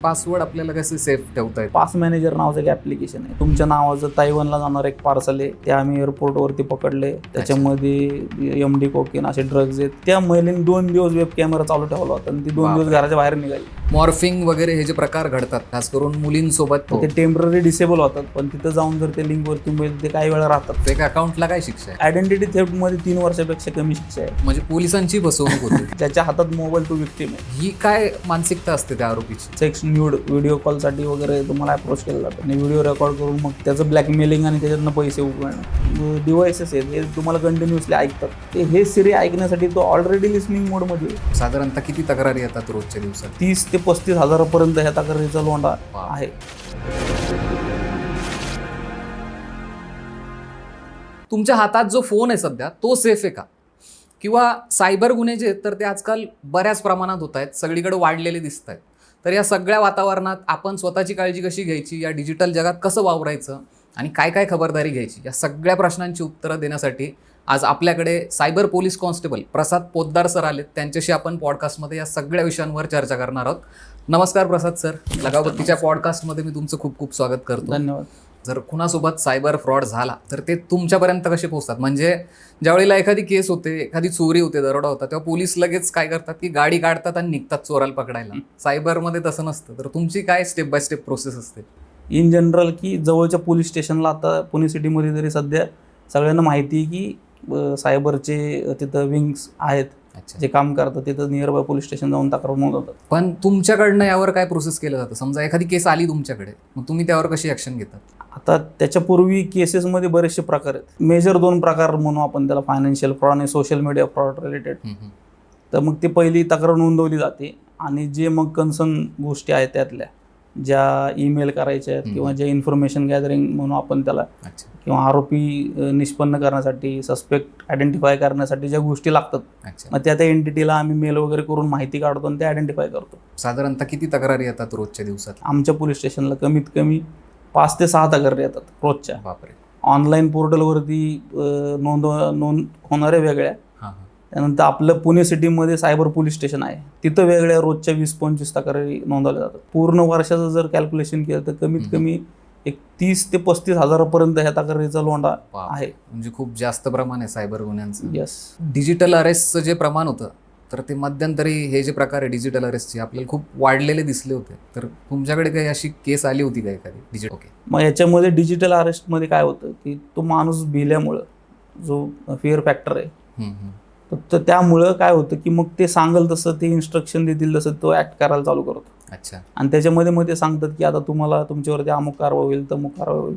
Password आपल्याला कसे safe ठेवता येईल? पास मॅनेजर नावाचं एक ॲप्लिकेशन आहे. तुमच्या नावाचं तायवानला जाणार एक पार्सल आहे, ते आम्ही एअरपोर्टवरती पकडले. त्याच्यामध्ये MD कोकेन असे ड्रग्ज आहेत. त्या महिलेने 2 दिवस वेब कॅमेरा चालू ठेवला होता आणि ती 2 दिवस घराच्या बाहेर निघाली. मॉर्फिंग वगैरे हे जे प्रकार घडतात खास करून मुलींसोबत, ते टेम्पररी डिसेबल होतात, पण तिथं जाऊन जर ते लिंकवरती मिळेल ते काही वेळा राहतात. एका अकाउंटला काय शिक्षा आहे? आयडेंटिटी थेफ्टमध्ये 3 वर्षापेक्षा कमी शिक्षा आहे. म्हणजे पोलिसांची फसवणूक होते. त्याच्या हातात मोबाईल, तो विक्टिम आहे. ही काय मानसिकता असते त्या आरोपीची? सेक्स न्यूड व्हिडिओ कॉलसाठी वगैरे तुम्हाला अप्रोच केलं जातं आणि व्हिडिओ रेकॉर्ड करून मग त्याचं ब्लॅकमेलिंग आणि त्याच्यातनं पैसे उकळणं. डिव्हायसेस आहेत हे तुम्हाला कंटिन्युअसली ऐकतात. ते हे सिरी ऐकण्यासाठी तो ऑलरेडी लिसनिंग मोडमध्ये आहे. साधारणतः किती तक्रारी येतात रोजच्या दिवसात? 30 ते 35 हजारापर्यंत ह्या तक्रारीचा लोंढा आहे. तुमच्या हातात जो फोन आहे सध्या तो सेफ आहे का? किंवा सायबर गुन्हे जे आहेत तर ते आजकाल बऱ्याच प्रमाणात होत आहेत, सगळीकडे वाढलेले दिसत आहेत. तर या सगळ्या वातावरणात आपण स्वतःची काळजी कशी घ्यायची, या डिजिटल जगात कसं वावरायचं आणि काय काय खबरदारी घ्यायची, या सगळ्या प्रश्नांची उत्तरं देण्यासाठी आज आपल्याकडे सायबर पोलीस कॉन्स्टेबल प्रसाद पोद्दार सर आलेत. त्यांच्याशी आपण पॉडकास्टमध्ये या सगळ्या विषयांवर चर्चा करणार आहोत. नमस्कार प्रसाद सर, लगावतीच्या पॉडकास्टमध्ये मी तुमचं खूप खूप स्वागत करतो. धन्यवाद. जर कुणासोबत सायबर फ्रॉड झाला तर ते तुमच्यापर्यंत कसे पोहोचतात? म्हणजे ज्यावेळेला एखादी केस होते, एखादी चोरी होते, दरोडा होता, तेव्हा पोलीस लगेच काय करतात की गाडी काढतात आणि निघतात चोराला पकडायला. सायबरमध्ये तसं नसतं. तर तुमची काय स्टेप बाय स्टेप प्रोसेस असते? इन जनरल की जवळच्या पोलीस स्टेशनला, आता पुणे सिटीमध्ये तरी सध्या सगळ्यांना माहिती आहे की सायबरचे तिथं विंग्स आहेत जे काम करतात. तिथं नियर बाय पोलीस स्टेशन जाऊन तक्रार नोंदवतात. पण तुमच्याकडनं यावर काय प्रोसेस केलं जातं? समजा एखादी केस आली तुमच्याकडे, मग तुम्ही त्यावर कशी ॲक्शन घेतात? आता त्याच्यापूर्वी केसेसमध्ये बरेचसे प्रकार आहेत. मेजर 2 प्रकार म्हणू आपण त्याला, फायनान्शियल फ्रॉड आणि सोशल मीडिया फ्रॉड रिलेटेड. तर मग ते पहिली तक्रार नोंदवली जाते आणि जे मग कन्सर्न गोष्टी आहेत त्यातल्या ज्या ईमेल करायच्या आहेत किंवा जे इन्फॉर्मेशन गॅदरिंग म्हणू आपण त्याला, किंवा आरोपी निष्पन्न करण्यासाठी, सस्पेक्ट आयडेंटिफाय करण्यासाठी ज्या गोष्टी लागतात, मग त्या एंटिटीला आम्ही मेल वगैरे करून माहिती काढतो आणि ते आयडेंटिफाय करतो. साधारणतः किती तक्रारी येतात रोजच्या दिवसात? आमच्या पोलीस स्टेशनला कमीत कमी 5 ते 6 तक्रारी येतात रोजच्या. बापरे. ऑनलाईन पोर्टलवरती नोंद होणाऱ्या वेगळ्या. त्यानंतर आपलं पुणे सिटीमध्ये सायबर पोलीस स्टेशन आहे, तिथं वेगळ्या रोजच्या 20-25 तक्रारी नोंदवल्या जातात. पूर्ण वर्षाचं जर कॅल्क्युलेशन केलं तर कमीत कमी एक 30 ते 35 हजारापर्यंत ह्या तक्रारीचा लोंढा आहे. म्हणजे खूप जास्त प्रमाण आहे सायबर गुन्ह्यांचं. यस. डिजिटल अरेस्टचं जे प्रमाण होतं तर ते मध्यंतरी हे जे प्रकार आहे डिजिटल अरेस्टचे आपल्याला खूप वाढलेले दिसले होते. तर तुमच्याकडे काही अशी केस आली होती का एखादी डिजिटल? ओके. मग याच्यामध्ये डिजिटल अरेस्टमध्ये काय होतं की तो माणूस भिल्यामुळं, जो फिअर फॅक्टर आहे, तर त्यामुळं काय होतं की मग ते सांगल तसं, ते इन्स्ट्रक्शन देतील तसं तो ॲक्ट करायला चालू करतो. अच्छा. आणि त्याच्यामध्ये मग ते सांगतात की आता तुम्हाला तुमच्यावरती अमुक कारवाई होईल, तमुक कारवाई होईल.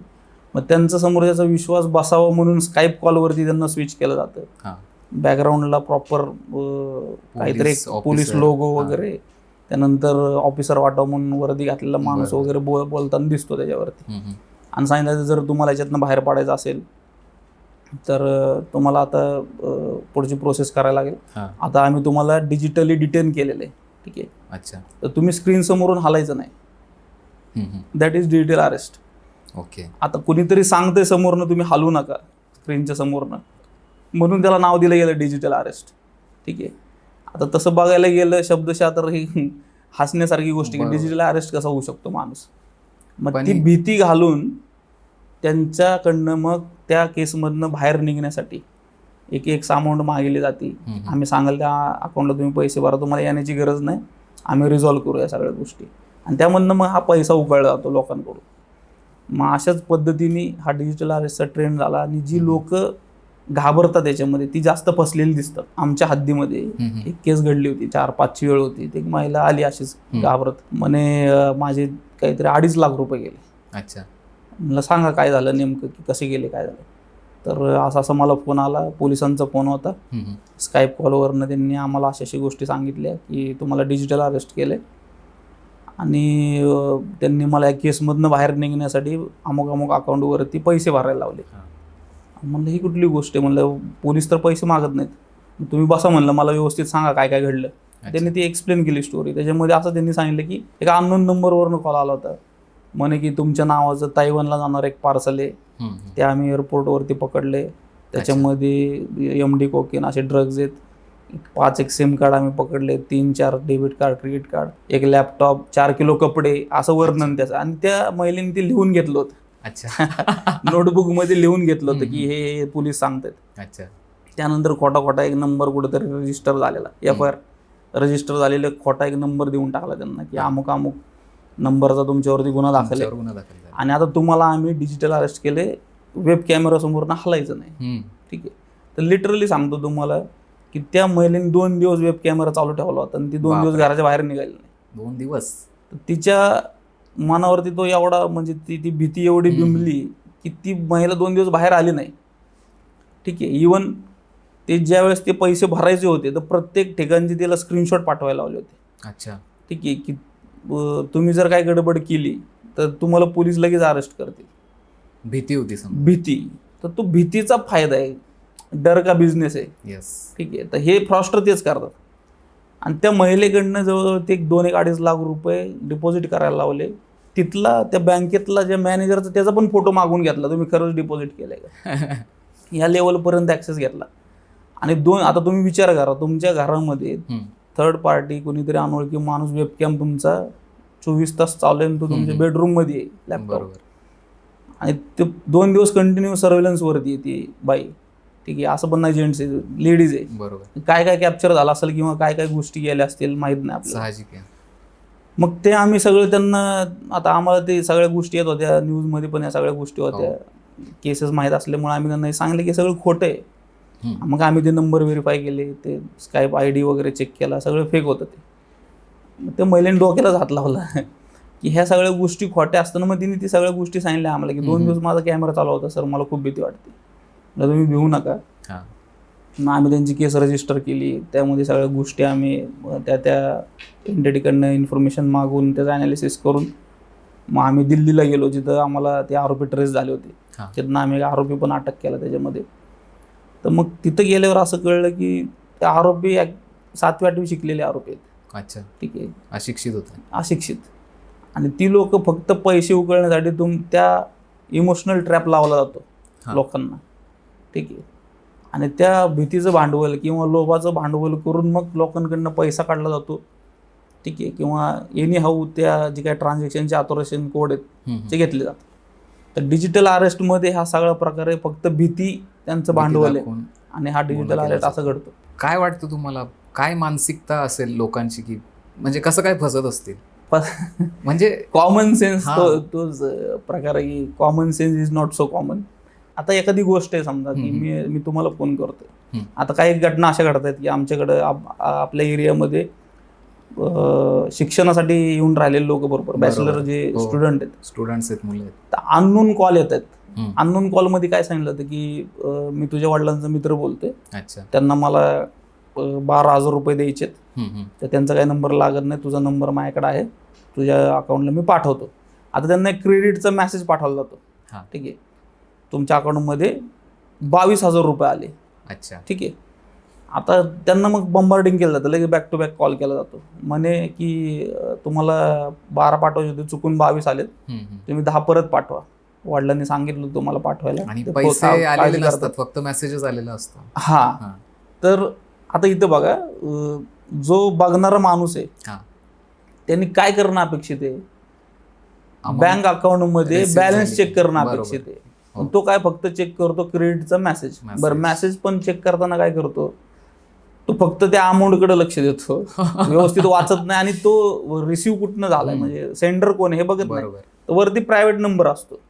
मग त्यांचा समोरच्याचा विश्वास बसावा म्हणून स्काईप कॉलवरती त्यांना स्विच केलं जातं. बॅकग्राऊंडला प्रॉपर काहीतरी पोलीस लोगो वगैरे, त्यानंतर ऑफिसर वाटाव म्हणून वर्दी घातलेला माणूस वगैरे बोलताना दिसतो त्याच्यावरती. आणि सांगितलं जर तुम्हाला याच्यातनं बाहेर पडायचं असेल तर तुम्हाला आता पुढची प्रोसेस करायला लागेल. आता आम्ही तुम्हाला डिजिटली डिटेन केलेलं आहे, ठीक आहे. अच्छा. तर तुम्ही स्क्रीन समोरून हालायचं नाही. That is digital arrest. Okay. आता कुणीतरी सांगतंय समोरनं तुम्ही हालू नका स्क्रीनच्या समोरनं, म्हणून त्याला नाव दिलं गेलं डिजिटल अरेस्ट, ठीक आहे. आता तसं बघायला गेलं शब्दशः तर ही हसण्यासारखी गोष्ट की डिजिटल अरेस्ट कसा होऊ शकतो माणूस. मग ती भीती घालून त्यांच्याकडनं मग त्या केसमधनं बाहेर निघण्यासाठी एक अमाऊंट मागितली जाते. आम्ही सांगाल त्या अकाउंटला तुम्ही पैसे भरा, तुम्हाला येण्याची गरज नाही, आम्ही रिझॉल्व्ह करू या सगळ्या गोष्टी. आणि त्यामधनं मग हा पैसा उकळला जातो लोकांकडून. मग अशाच पद्धतीने हा डिजिटल अरेस्टचा ट्रेंड झाला आणि जी लोक घाबरतात याच्यामध्ये ती जास्त फसलेली दिसतात. आमच्या हद्दीमध्ये एक केस घडली होती, 4-5ची वेळ होती. एक महिला आली अशीच घाबरत, म्हणे माझे काहीतरी 2.5 लाख रुपये गेले. अच्छा. मला सांगा काय झालं नेमकं, की कसे गेले, काय झालं. तर असा मला फोन आला, पोलिसांचा फोन होता. स्काईप कॉलवरनं त्यांनी आम्हाला अशा गोष्टी सांगितल्या की तुम्हाला डिजिटल अरेस्ट केलं आणि त्यांनी मला या केसमधनं बाहेर निघण्यासाठी अमुक अकाउंटवरती पैसे भरायला लावले. म्हणलं ही कुठली गोष्ट आहे? म्हणलं पोलीस तर पैसे मागत नाहीत, तुम्ही बसा म्हणलं, मला व्यवस्थित सांगा काय काय घडलं. त्यांनी ती एक्सप्लेन केली स्टोरी. त्याच्यामध्ये असं त्यांनी सांगितलं की एक अननोन नंबरवरनं कॉल आला होता, म्हणे की तुमच्या नावाचं तायवानला जाणार एक पार्सल आहे, ते आम्ही एअरपोर्टवरती पकडले. त्याच्यामध्ये MD कोकेन असे ड्रग्ज आहेत, 5 एक सिम कार्ड आम्ही पकडले, 3-4 डेबिट कार्ड, क्रेडिट कार्ड, एक लॅपटॉप, 4 किलो कपडे, असं वर्णन त्याचं. आणि त्या महिलेने ते लिहून घेतलं होतं. अच्छा. नोटबुक मध्ये लिहून घेतलं होतं की हे पोलीस सांगतात. अच्छा. त्यानंतर खोटा एक नंबर कुठेतरी रजिस्टर झालेला, FIR रजिस्टर झालेला खोटा एक नंबर देऊन टाकला त्यांना की अमुक नंबरचा तुमच्यावरती गुन्हा दाखल आहे आणि आता तुम्हाला आम्ही डिजिटल अरेस्ट केले, वेब कॅमेरा समोर हलायचं नाही. ठीक आहे. तर लिटरली सांगतो तुम्हाला की त्या महिलेने 2 दिवस वेब कॅमेरा चालू ठेवला होता आणि ती 2 दिवस घराच्या बाहेर निघाली नाही. 2 दिवस. तिच्या मनावरती तो एवढा म्हणजे ती भीती एवढी बिंबली की ती महिला 2 दिवस बाहेर आली नाही. ठीक आहे. इवन ते ज्यावेळेस ते पैसे भरायचे होते तर प्रत्येक ठिकाणची तिला स्क्रीनशॉट पाठवायला लावले होते. अच्छा. ठीक आहे की तुम्ही जर काय गडबड केली तर तुम्हाला पोलीस लगेच अरेस्ट करतील. भीती होती. भीती. तर तो भीतीचा फायदा आहे. डर का बिझनेस आहे. येस. ठीक आहे. तर हे फ्रॉस्टर तेच करतात. आणि त्या महिलेकडनं जवळजवळ ते 2-2.5 लाख रुपये डिपॉझिट करायला लावले. तिथला त्या बँकेतला ज्या मॅनेजरचा त्याचा पण फोटो मागून घेतला, तुम्ही खरंच डिपॉझिट केलंय का. ह्या लेवलपर्यंत ॲक्सेस घेतला. आणि आता तुम्ही विचार करा, तुमच्या घरामध्ये थर्ड पार्टी कोणीतरी अनोळखी माणूस वेबकॅम तुमचा 24 तास चालू आहे, तो तुमच्या बेडरूम मध्ये आहे लॅपटॉप, आणि ते 2 दिवस कंटिन्यू सर्व्हेलन्सवरती येते बाई. ठीक आहे. असं पण नाही, जेंट्स आहे, लेडीज आहे. बरोबर. काय कॅप्चर झालं असेल किंवा काय गोष्टी गेल्या असतील माहीत नाही आपल्याला. साहजिक आहे. मग ते आम्ही सगळं त्यांना, आता आम्हाला ते सगळ्या गोष्टी येत होत्या, न्यूजमध्ये पण या सगळ्या गोष्टी होत्या, केसेस माहीत असल्यामुळे आम्ही त्यांना सांगितलं की सगळं खोटं आहे. मग आम्ही ते नंबर व्हेरीफाय केले, ते स्काईप ID वगैरे चेक केला, सगळं फेक होतं ते. मग त्या महिलेने डोक्यालाच हात लावला की ह्या सगळ्या गोष्टी खोट्या असताना मग तिने ती सगळ्या गोष्टी सांगितल्या आम्हाला की 2 दिवस माझा कॅमेरा चालू होता सर, मला खूप भीती वाटते, तुम्ही भिवू नका. मग आम्ही त्यांची केस रजिस्टर केली. त्यामध्ये सगळ्या गोष्टी आम्ही त्या एंटिटीकडनं इन्फॉर्मेशन मागून त्याचं ॲनालिसिस करून मग आम्ही दिल्लीला गेलो, जिथं आम्हाला ते आरोपी ट्रेस झाले होते. तिथनं आम्ही एक आरोपी पण अटक केला त्याच्यामध्ये. तर मग तिथं गेल्यावर असं कळलं की ते आरोपी 7वी-8वी शिकलेले आरोपी आहेत. अच्छा. ठीक आहे. अशिक्षित होते. अशिक्षित. आणि ती लोक फक्त पैसे उकळण्यासाठी त्या इमोशनल ट्रॅप लावला जातो लोकांना. ठीक आहे. आणि त्या भीतीचं भांडवल किंवा लोभाचं भांडवल करून मग लोकांकडनं पैसा काढला जातो. ठीक आहे. किंवा एनी हाऊ त्या जे काही ट्रान्झॅक्शनचे ऑथोरायझेशन कोड आहेत ते घेतले जातात. तर डिजिटल अरेस्टमध्ये हा सगळा प्रकार आहे, फक्त भीती त्यांचं भांडवल आहे आणि हा डिजिटल अरेस्ट असं घडतो. काय वाटतं तुम्हाला, काय मानसिकता असेल लोकांची, की म्हणजे कसं काय फसत असतील? म्हणजे कॉमन सेन्स तोच प्रकार आहे की common sense is not so common. आता एखादी गोष्ट आहे समजा की मी तुम्हाला फोन करतोय, आता काही घटना अशा घडत आहेत की आमच्याकडं आपल्या एरियामध्ये शिक्षणासाठी येऊन राहिलेले लोक बरोबर बॅचलर जे स्टुडंट्स आहेत मुले आहेत, तर अननोन कॉल येत आहेत. अननोन कॉलमध्ये काय सांगितलं होतं की मी तुझ्या वडिलांचा मित्र बोलतोय, त्यांना मला 12,000 रुपये द्यायचे, तर त्यांचा काही नंबर लागत नाही, तुझा नंबर माझ्याकडे आहे, तुझ्या अकाउंटला मी पाठवतो. आता त्यांना एक क्रेडिटचा मेसेज पाठवला जातो. ठीक आहे. तुमच्या अकाउंटमध्ये 22,000 रुपये आले. अच्छा. ठीक आहे. आता त्यांना मग बंबार्डिंग केलं जातं, लगेच बॅक टू बॅक कॉल केला जातो, म्हणे की तुम्हाला 12 पाठवायचे होते, चुकून 22 आलेत, तुम्ही 10 परत पाठवा. वडिलांनी सांगितलं तुम्हाला पाठवायला, आणि पैसे आलेले नसतात, फक्त मेसेजेस आलेला असतो. हा. तर आता इथं बघा, जो बघणारा माणूस आहे त्यांनी काय करणं अपेक्षित आहे, बँक अकाउंटमध्ये बॅलन्स चेक करणं अपेक्षित आहे. तो काय फक्त चेक करतो क्रेडिटचा मेसेज. बरं, मेसेज पण चेक करताना काय करतो, तो फक्त त्या अमाऊंटकडे लक्ष देतो, व्यवस्थित वाचत नाही, आणि तो रिसिव्ह कुठनं झालाय, म्हणजे सेंडर कोण हे बघत नाही. वरती प्रायव्हेट नंबर असतो,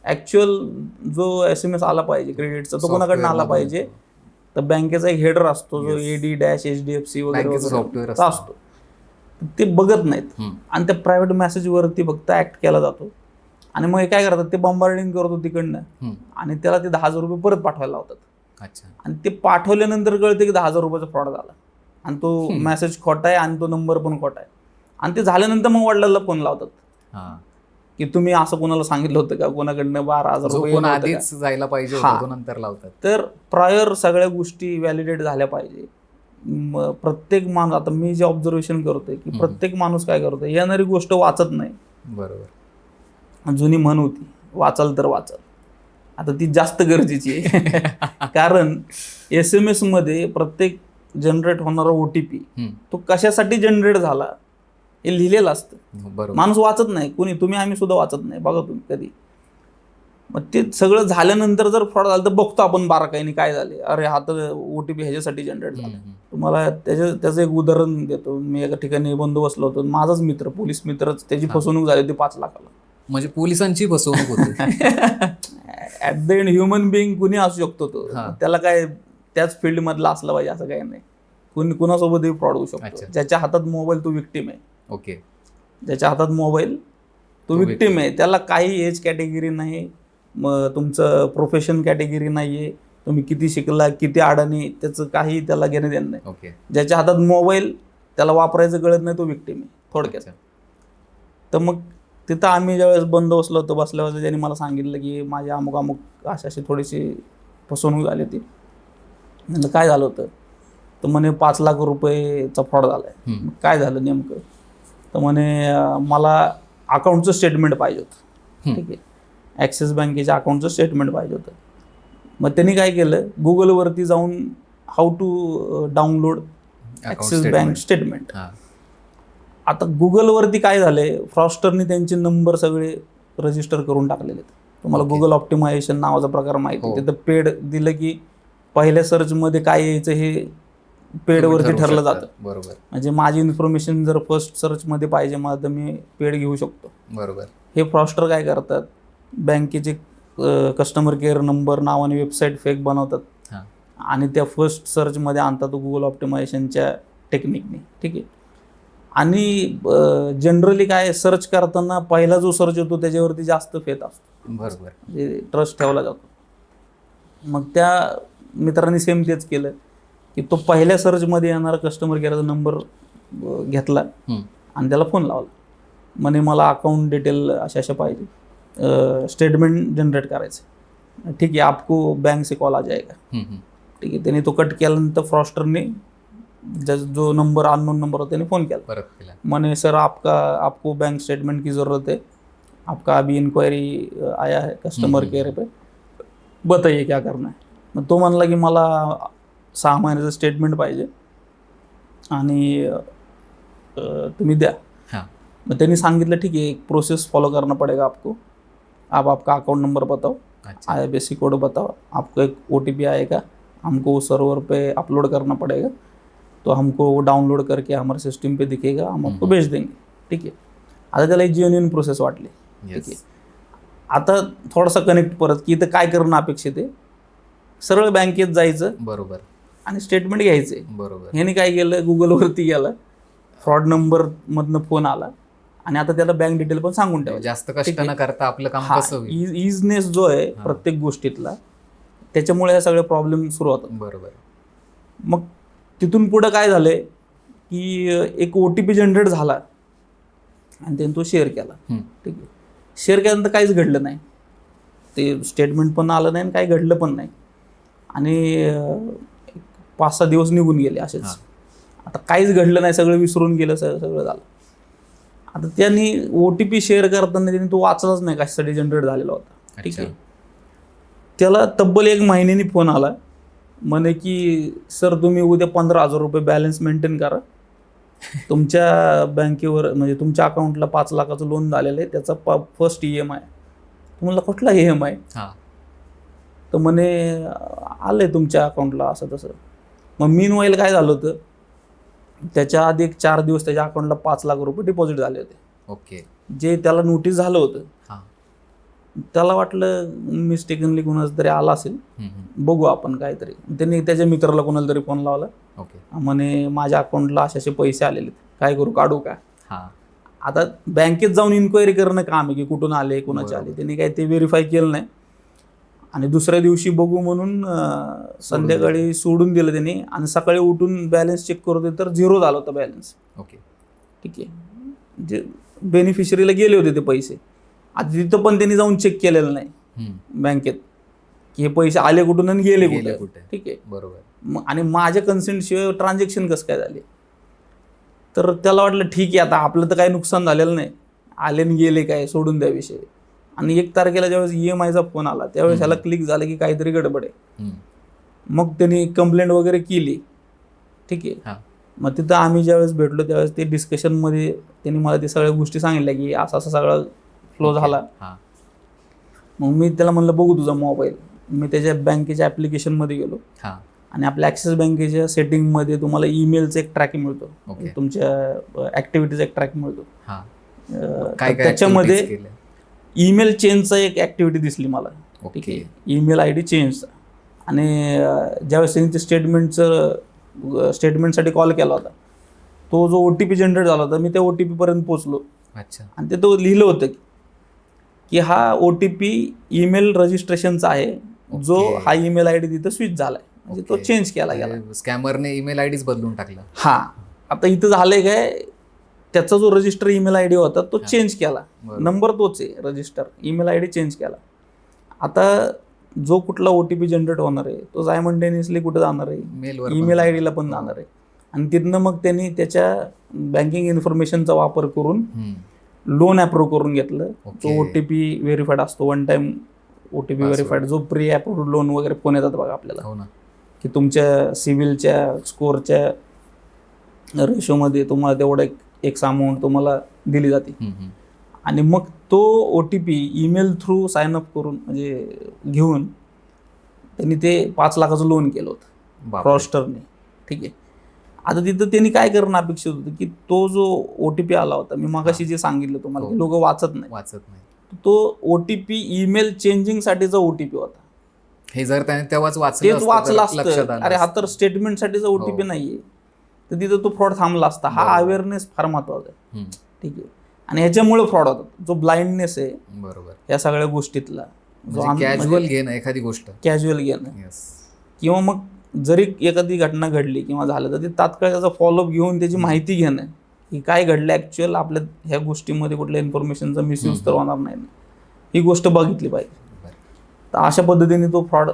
ऍक्च्युअल जो SMS आला पाहिजे क्रेडिटचा तो कोणाकडनं आला पाहिजे, तर बँकेचा एक हेडर असतो जो AD-HDFC वगैरे सॉफ्टवेअर असतो, ते बघत नाहीत आणि त्या प्रायव्हेट मेसेज वरती फक्त ऍक्ट केला जातो. आणि मग काय करतात, ते बंबार्डिंग करतो तिकडनं आणि त्याला ते 10,000 रुपये परत पाठवायला लावतात. अच्छा. आणि ते पाठवल्यानंतर कळते की 10,000 रुपयाचा फ्रॉड झाला आणि तो मेसेज खोटा आहे आणि तो नंबर पण खोटा आहे. आणि ते झाल्यानंतर मग वडिलांना फोन लावतात की तुम्ही असं कोणाला सांगितलं होतं का, कोणाकडनं 12,000 रुपये आधीच जायला पाहिजे, नंतर लावतात. तर प्रायर सगळ्या गोष्टी व्हॅलिडेट झाल्या पाहिजे. प्रत्येक माणूस, आता मी जे ऑब्झर्वेशन करतोय की प्रत्येक माणूस काय करतोय, येणारी गोष्ट वाचत नाही. बरोबर. जुनी म्हण होती, वाचाल तर वाचाल, आता ती जास्त गरजेची आहे. कारण SMS मध्ये प्रत्येक जनरेट होणारा OTP हम्म. तो कशासाठी जनरेट झाला हे लिहिलेलं असतं. बरोबर. माणूस वाचत नाही, कोणी तुम्ही आम्ही सुद्धा वाचत नाही, बघा तुम्ही कधी. मग ते सगळं झाल्यानंतर जर फ्रॉड झालं तर बघतो आपण बारकाईने काय झाले, अरे हा तर OTP ह्याच्यासाठी जनरेट झाला. तुम्हाला त्याचं एक उदाहरण देतो. मी एका ठिकाणी बंद बसलो होतो, माझाच मित्र, पोलीस मित्रच, त्याची फसवणूक झाली होती 5 लाखाला. म्हणजे पोलिसांची फसवणूक होती. At the end human being कुणी असू शकतो तो, हा. त्याला काय त्याच फील्ड मधला असला पाहिजे असं काही नाही. कुणासोबतही फ्रॉड होऊ शकतो. अच्छा. ज्याच्या हातात मोबाईल तो विक्टिम आहे. ओके. ज्याच्या हातात मोबाईल तो विक्टिम आहे. त्याला काही एज कॅटेगरी नाही, मग तुमचं प्रोफेशन कॅटेगरी नाहीये, तुम्ही किती शिकला, किती अडाणी, त्याचं काही त्याला घेणं देणं नाही. ओके. ज्याच्या हातात मोबाईल त्याला वापरायचं कळत नाही तो विक्टिम आहे थोडक्यात. तर मग तिथं आम्ही ज्यावेळेस बंद बसलो होतो, बसल्यावर त्यांनी मला सांगितलं की माझ्या अमुक अशी थोडीशी फसवणूक झाली होती. म्हणलं काय झालं होतं? तर म्हणे 5 लाख रुपयेचा फ्रॉड झाला आहे. काय झालं नेमकं? तर म्हणे मला अकाउंटचं स्टेटमेंट पाहिजे होतं. ठीक आहे, ॲक्सिस बँकेच्या अकाउंटचं स्टेटमेंट पाहिजे होतं. मग त्यांनी काय केलं, गुगलवरती जाऊन how to download Axis bank statement. आता गुगलवरती काय झालंय, फ्रॉस्टरनी त्यांचे नंबर सगळे रजिस्टर करून टाकलेले आहेत. तुम्हाला गुगल ऑप्टिमायझेशन नावाचा प्रकार माहिती आहे. तिथं पेड दिलं की पहिल्या सर्चमध्ये काय यायचं हे पेडवरती ठरलं जातं. बरोबर. म्हणजे माझी इन्फॉर्मेशन जर फर्स्ट सर्चमध्ये पाहिजे मला, तर मी पेड घेऊ शकतो. बरोबर. हे फ्रॉस्टर काय करतात, बँकेचे कस्टमर केअर नंबर नावाने वेबसाईट फेक बनवतात आणि त्या फर्स्ट सर्चमध्ये आणतात गुगल ऑप्टिमायझेशनच्या टेक्निकने. ठीक आहे. आणि जनरली काय सर्च करताना पहिला जो सर्च होतो त्याच्यावरती जास्त फेथ असतो. बरोबर. म्हणजे ट्रस्ट ठेवला जातो. मग त्या मित्रांनी सेम तेच केलं की तो पहिल्या सर्चमध्ये येणारा कस्टमर केअरचा नंबर घेतला आणि त्याला फोन लावला. म्हणे मला अकाउंट डिटेल अशा पाहिजे, स्टेटमेंट जनरेट करायचं. ठीक आहे, आपको बैंक से कॉल आ जाएगा. ठीक आहे. त्याने तो कट केल्यानंतर फ्रॉस्टरने जो नंबर अननोन नंबर होता त्याने फोन केला. मैंने सर आपको बैंक स्टेटमेंट की ज़रूरत है, आपका अभी इंक्वायरी आया है कस्टमर केअर पे, बताइए क्या करना है. मग तो म्हणला की मला 6 महिन्याचं स्टेटमेंट पाहिजे आणि तुम्ही द्या. मग त्यांनी सांगितलं ठीक है, एक प्रोसेस फॉलो करना पड़ेगा आपको. आप आपका अकाउंट नंबर बताओ, IFSC कोड बताओ, आपको एक OTP आएगा, हमको सर्वर पे अपलोड करना पड़ेगा, तो हमको वो डाउनलोड करके हमारे सिस्टम पे दिखेगा, हम आपको भेज देंगे. ठीक आहे. आता त्याला एक जेन्युइन प्रोसेस वाटली. ठीक आहे. आता थोडासा कनेक्ट परत की इथं काय करणं अपेक्षित आहे, सरळ बँकेत जायचं. बरोबर. आणि स्टेटमेंट घ्यायचे. बरोबर. ह्याने काय केलं, गुगलवरती गेला, फ्रॉड नंबर मधनं फोन आला आणि आता त्याला बँक डिटेल पण सांगून ठेवा. जास्त कष्ट न करता आपलं काम कसं होईल. इजनेस जो आहे प्रत्येक गोष्टीतला, त्याच्यामुळे हे सगळे प्रॉब्लेम सुरू होतात. बरोबर. मग तिथून पुढं काय झालंय की एक OTP जनरेट झाला आणि त्याने तो शेअर केला. ठीक आहे. शेअर केल्यानंतर काहीच घडलं नाही, ते स्टेटमेंट पण आलं नाही आणि काही घडलं पण नाही आणि 5-6 दिवस निघून गेले असेच. आता काहीच घडलं नाही, सगळं विसरून गेलं, सगळं झालं. आता त्यांनी OTP शेअर करताना त्यांनी तो वाचलाच नाही कशासाठी जनरेट झालेला होता. ठीक आहे. त्याला तब्बल 1 महिन्यानी फोन आला, म्हणे की सर तुम्ही उद्या 15,000 रुपये बॅलन्स मेंटेन करा, तुमच्या बँकेवर म्हणजे तुमच्या अकाउंटला 5 लाखाचं लोन झालेलं आहे, त्याचा फर्स्ट EMI. तुम्हाला कुठला EMI? तर म्हणे आलंय तुमच्या अकाउंटला असं तसं. मग मीनवाईल काय झालं होतं, त्याच्या आधी 4 दिवस त्याच्या अकाउंटला 5 लाख रुपये डिपॉझिट झाले होते. ओके. जे त्याला नोटीस झालं होतं. त्याला वाटलं मिस्टेकनली कोणाचं तरी आला असेल, बघू आपण काहीतरी. त्यांनी त्याच्या मित्राला कोणाला तरी फोन लावला. म्हणे माझ्या अकाउंटला असे पैसे आलेले, काय करू, काढू का? आता बँकेत जाऊन इन्क्वायरी करणं काम आहे की कुठून आले, कोणाचे आले. त्यांनी काही ते व्हेरीफाय केलं नाही आणि दुसऱ्या दिवशी बघू म्हणून संध्याकाळी सोडून दिलं त्यांनी आणि सकाळी उठून बॅलन्स चेक करत होते तर 0 झाला होता बॅलन्स. ओके. ठीक आहे. जे बेनिफिशरीला गेले होते ते पैसे, आता तिथं पण त्यांनी जाऊन चेक केलेलं नाही बँकेत की हे पैसे आले कुठून आणि गेले कुठे. ठीक आहे. बरोबर. आणि माझ्या कन्सेंटशिवाय ट्रान्झॅक्शन कसं काय झाले, तर त्याला वाटलं ठीक आहे आता आपलं तर काही नुकसान झालेलं नाही, आले आणि गेले काय सोडून द्या विषय. आणि 1 तारखेला ज्यावेळेस EMIचा फोन आला त्यावेळेस ह्याला क्लिक झालं की काहीतरी गडबड आहे. मग त्यांनी कंप्लेंट वगैरे केली ठीक आहे. हा. मग तिथं आम्ही ज्यावेळेस भेटलो त्यावेळेस ते डिस्कशनमध्ये त्यांनी मला ते सगळ्या गोष्टी सांगितल्या की असा असा सगळा फ्लो झाला. हा. मग मी त्याला म्हणलं बघू तुझा मोबाईल. मी त्याच्या बँकेच्या ॲप्लिकेशनमध्ये गेलो हा. आणि आपल्या ॲक्सिस बँकेच्या सेटिंगमध्ये तुम्हाला ईमेलचा एक ट्रॅकिंग मिळतो, ओके. तुमच्या ॲक्टिव्हिटीचा एक ट्रॅक मिळतो. हा. तर काय त्याच्यामध्ये activities केल्या? ईमेल चेंजचा एक ॲक्टिव्हिटी दिसली मला. ओके. ठीक आहे, ईमेल आय डी चेंजचा. आणि ज्यावेळेस त्यांनी ते स्टेटमेंटसाठी कॉल केला होता, तो जो OTP जनरेट झाला होता, मी त्या OTP पर्यंत पोहोचलो. अच्छा. आणि ते तो लिहिलं होतं की हा OTP ईमेल रजिस्ट्रेशनचा आहे, जो ओके. हा ईमेल आय डी तिथं स्विच झालाय, म्हणजे तो चेंज केला गेला. स्कॅमरने ईमेल आयडीच बदलून टाकला. हा. आता इथं झालंय काय, त्याचा जो रजिस्टर ईमेल आय डी होता तो हा. चेंज केला. बरोबर. नंबर तोच आहे, register email I D change केला. आता जो कुठला OTP जनरेट होणार आहे तो सायमल्टेनियसली कुठे जाणार आहे, मेलवर ईमेल आय डीला पण जाणार आहे. आणि तिथनं मग त्यांनी त्याच्या बँकिंग इन्फॉर्मेशनचा वापर करून लोन अप्रूव्ह करून घेतलं. ओके. तो OTP व्हेरीफाईड असतो, one time OTP Password. Verified, जो प्री अप्रूव्ड लोन वगैरे फोन येतात बघा आपल्याला, हो ना. की तुमच्या सिव्हिलच्या स्कोअरच्या रेशोमध्ये तुम्हाला तेवढं एक अमाऊंट तुम्हाला दिली जाते. आणि मग तो OTP email through sign up करून म्हणजे घेऊन त्यांनी ते 5 लाखाचं लोन केलं होतं बापरे. फ्रॉस्टरने. ठीक आहे. आता तिथं त्यांनी काय करणं अपेक्षित होतं की तो जो OTP आला होता, मी मागाशी जे सांगितलं तुम्हाला, हो. लोक वाचत नाही, वाचत नाही. तो OTP ईमेल चेंजिंगसाठीचा OTP होता. हे जर त्याने तेव्हाच तेच वाचलं वाचलं असतं तर लक्षात असतं, आलं अरे हा असतं. तर स्टेटमेंटसाठीचा OTP हो. नाहीये, तर तिथं तो फ्रॉड थांबला असता. हा बरोबर. अवेअरनेस फार महत्वाचा आहे. हम्म. ठीक आहे. आणि ह्याच्यामुळे फ्रॉड होतात. जो ब्लाइंडनेस आहे बरोबर. या सगळ्या गोष्टीतला, म्हणजे कॅज्युअल घेणं एखादी गोष्ट. कॅज्युअल घेणं, येस. किंवा मग जरी एखादी घटना घडली किंवा झालं तर ते तात्काळ त्याचा फॉलोअप घेऊन त्याची माहिती घेणं की काय घडलं ॲक्च्युअल, आपल्या ह्या गोष्टीमध्ये कुठल्या इन्फॉर्मेशनचा मिसयूज तर होणार नाही, ही गोष्ट बघितली पाहिजे. तर अशा पद्धतीने तो फ्रॉड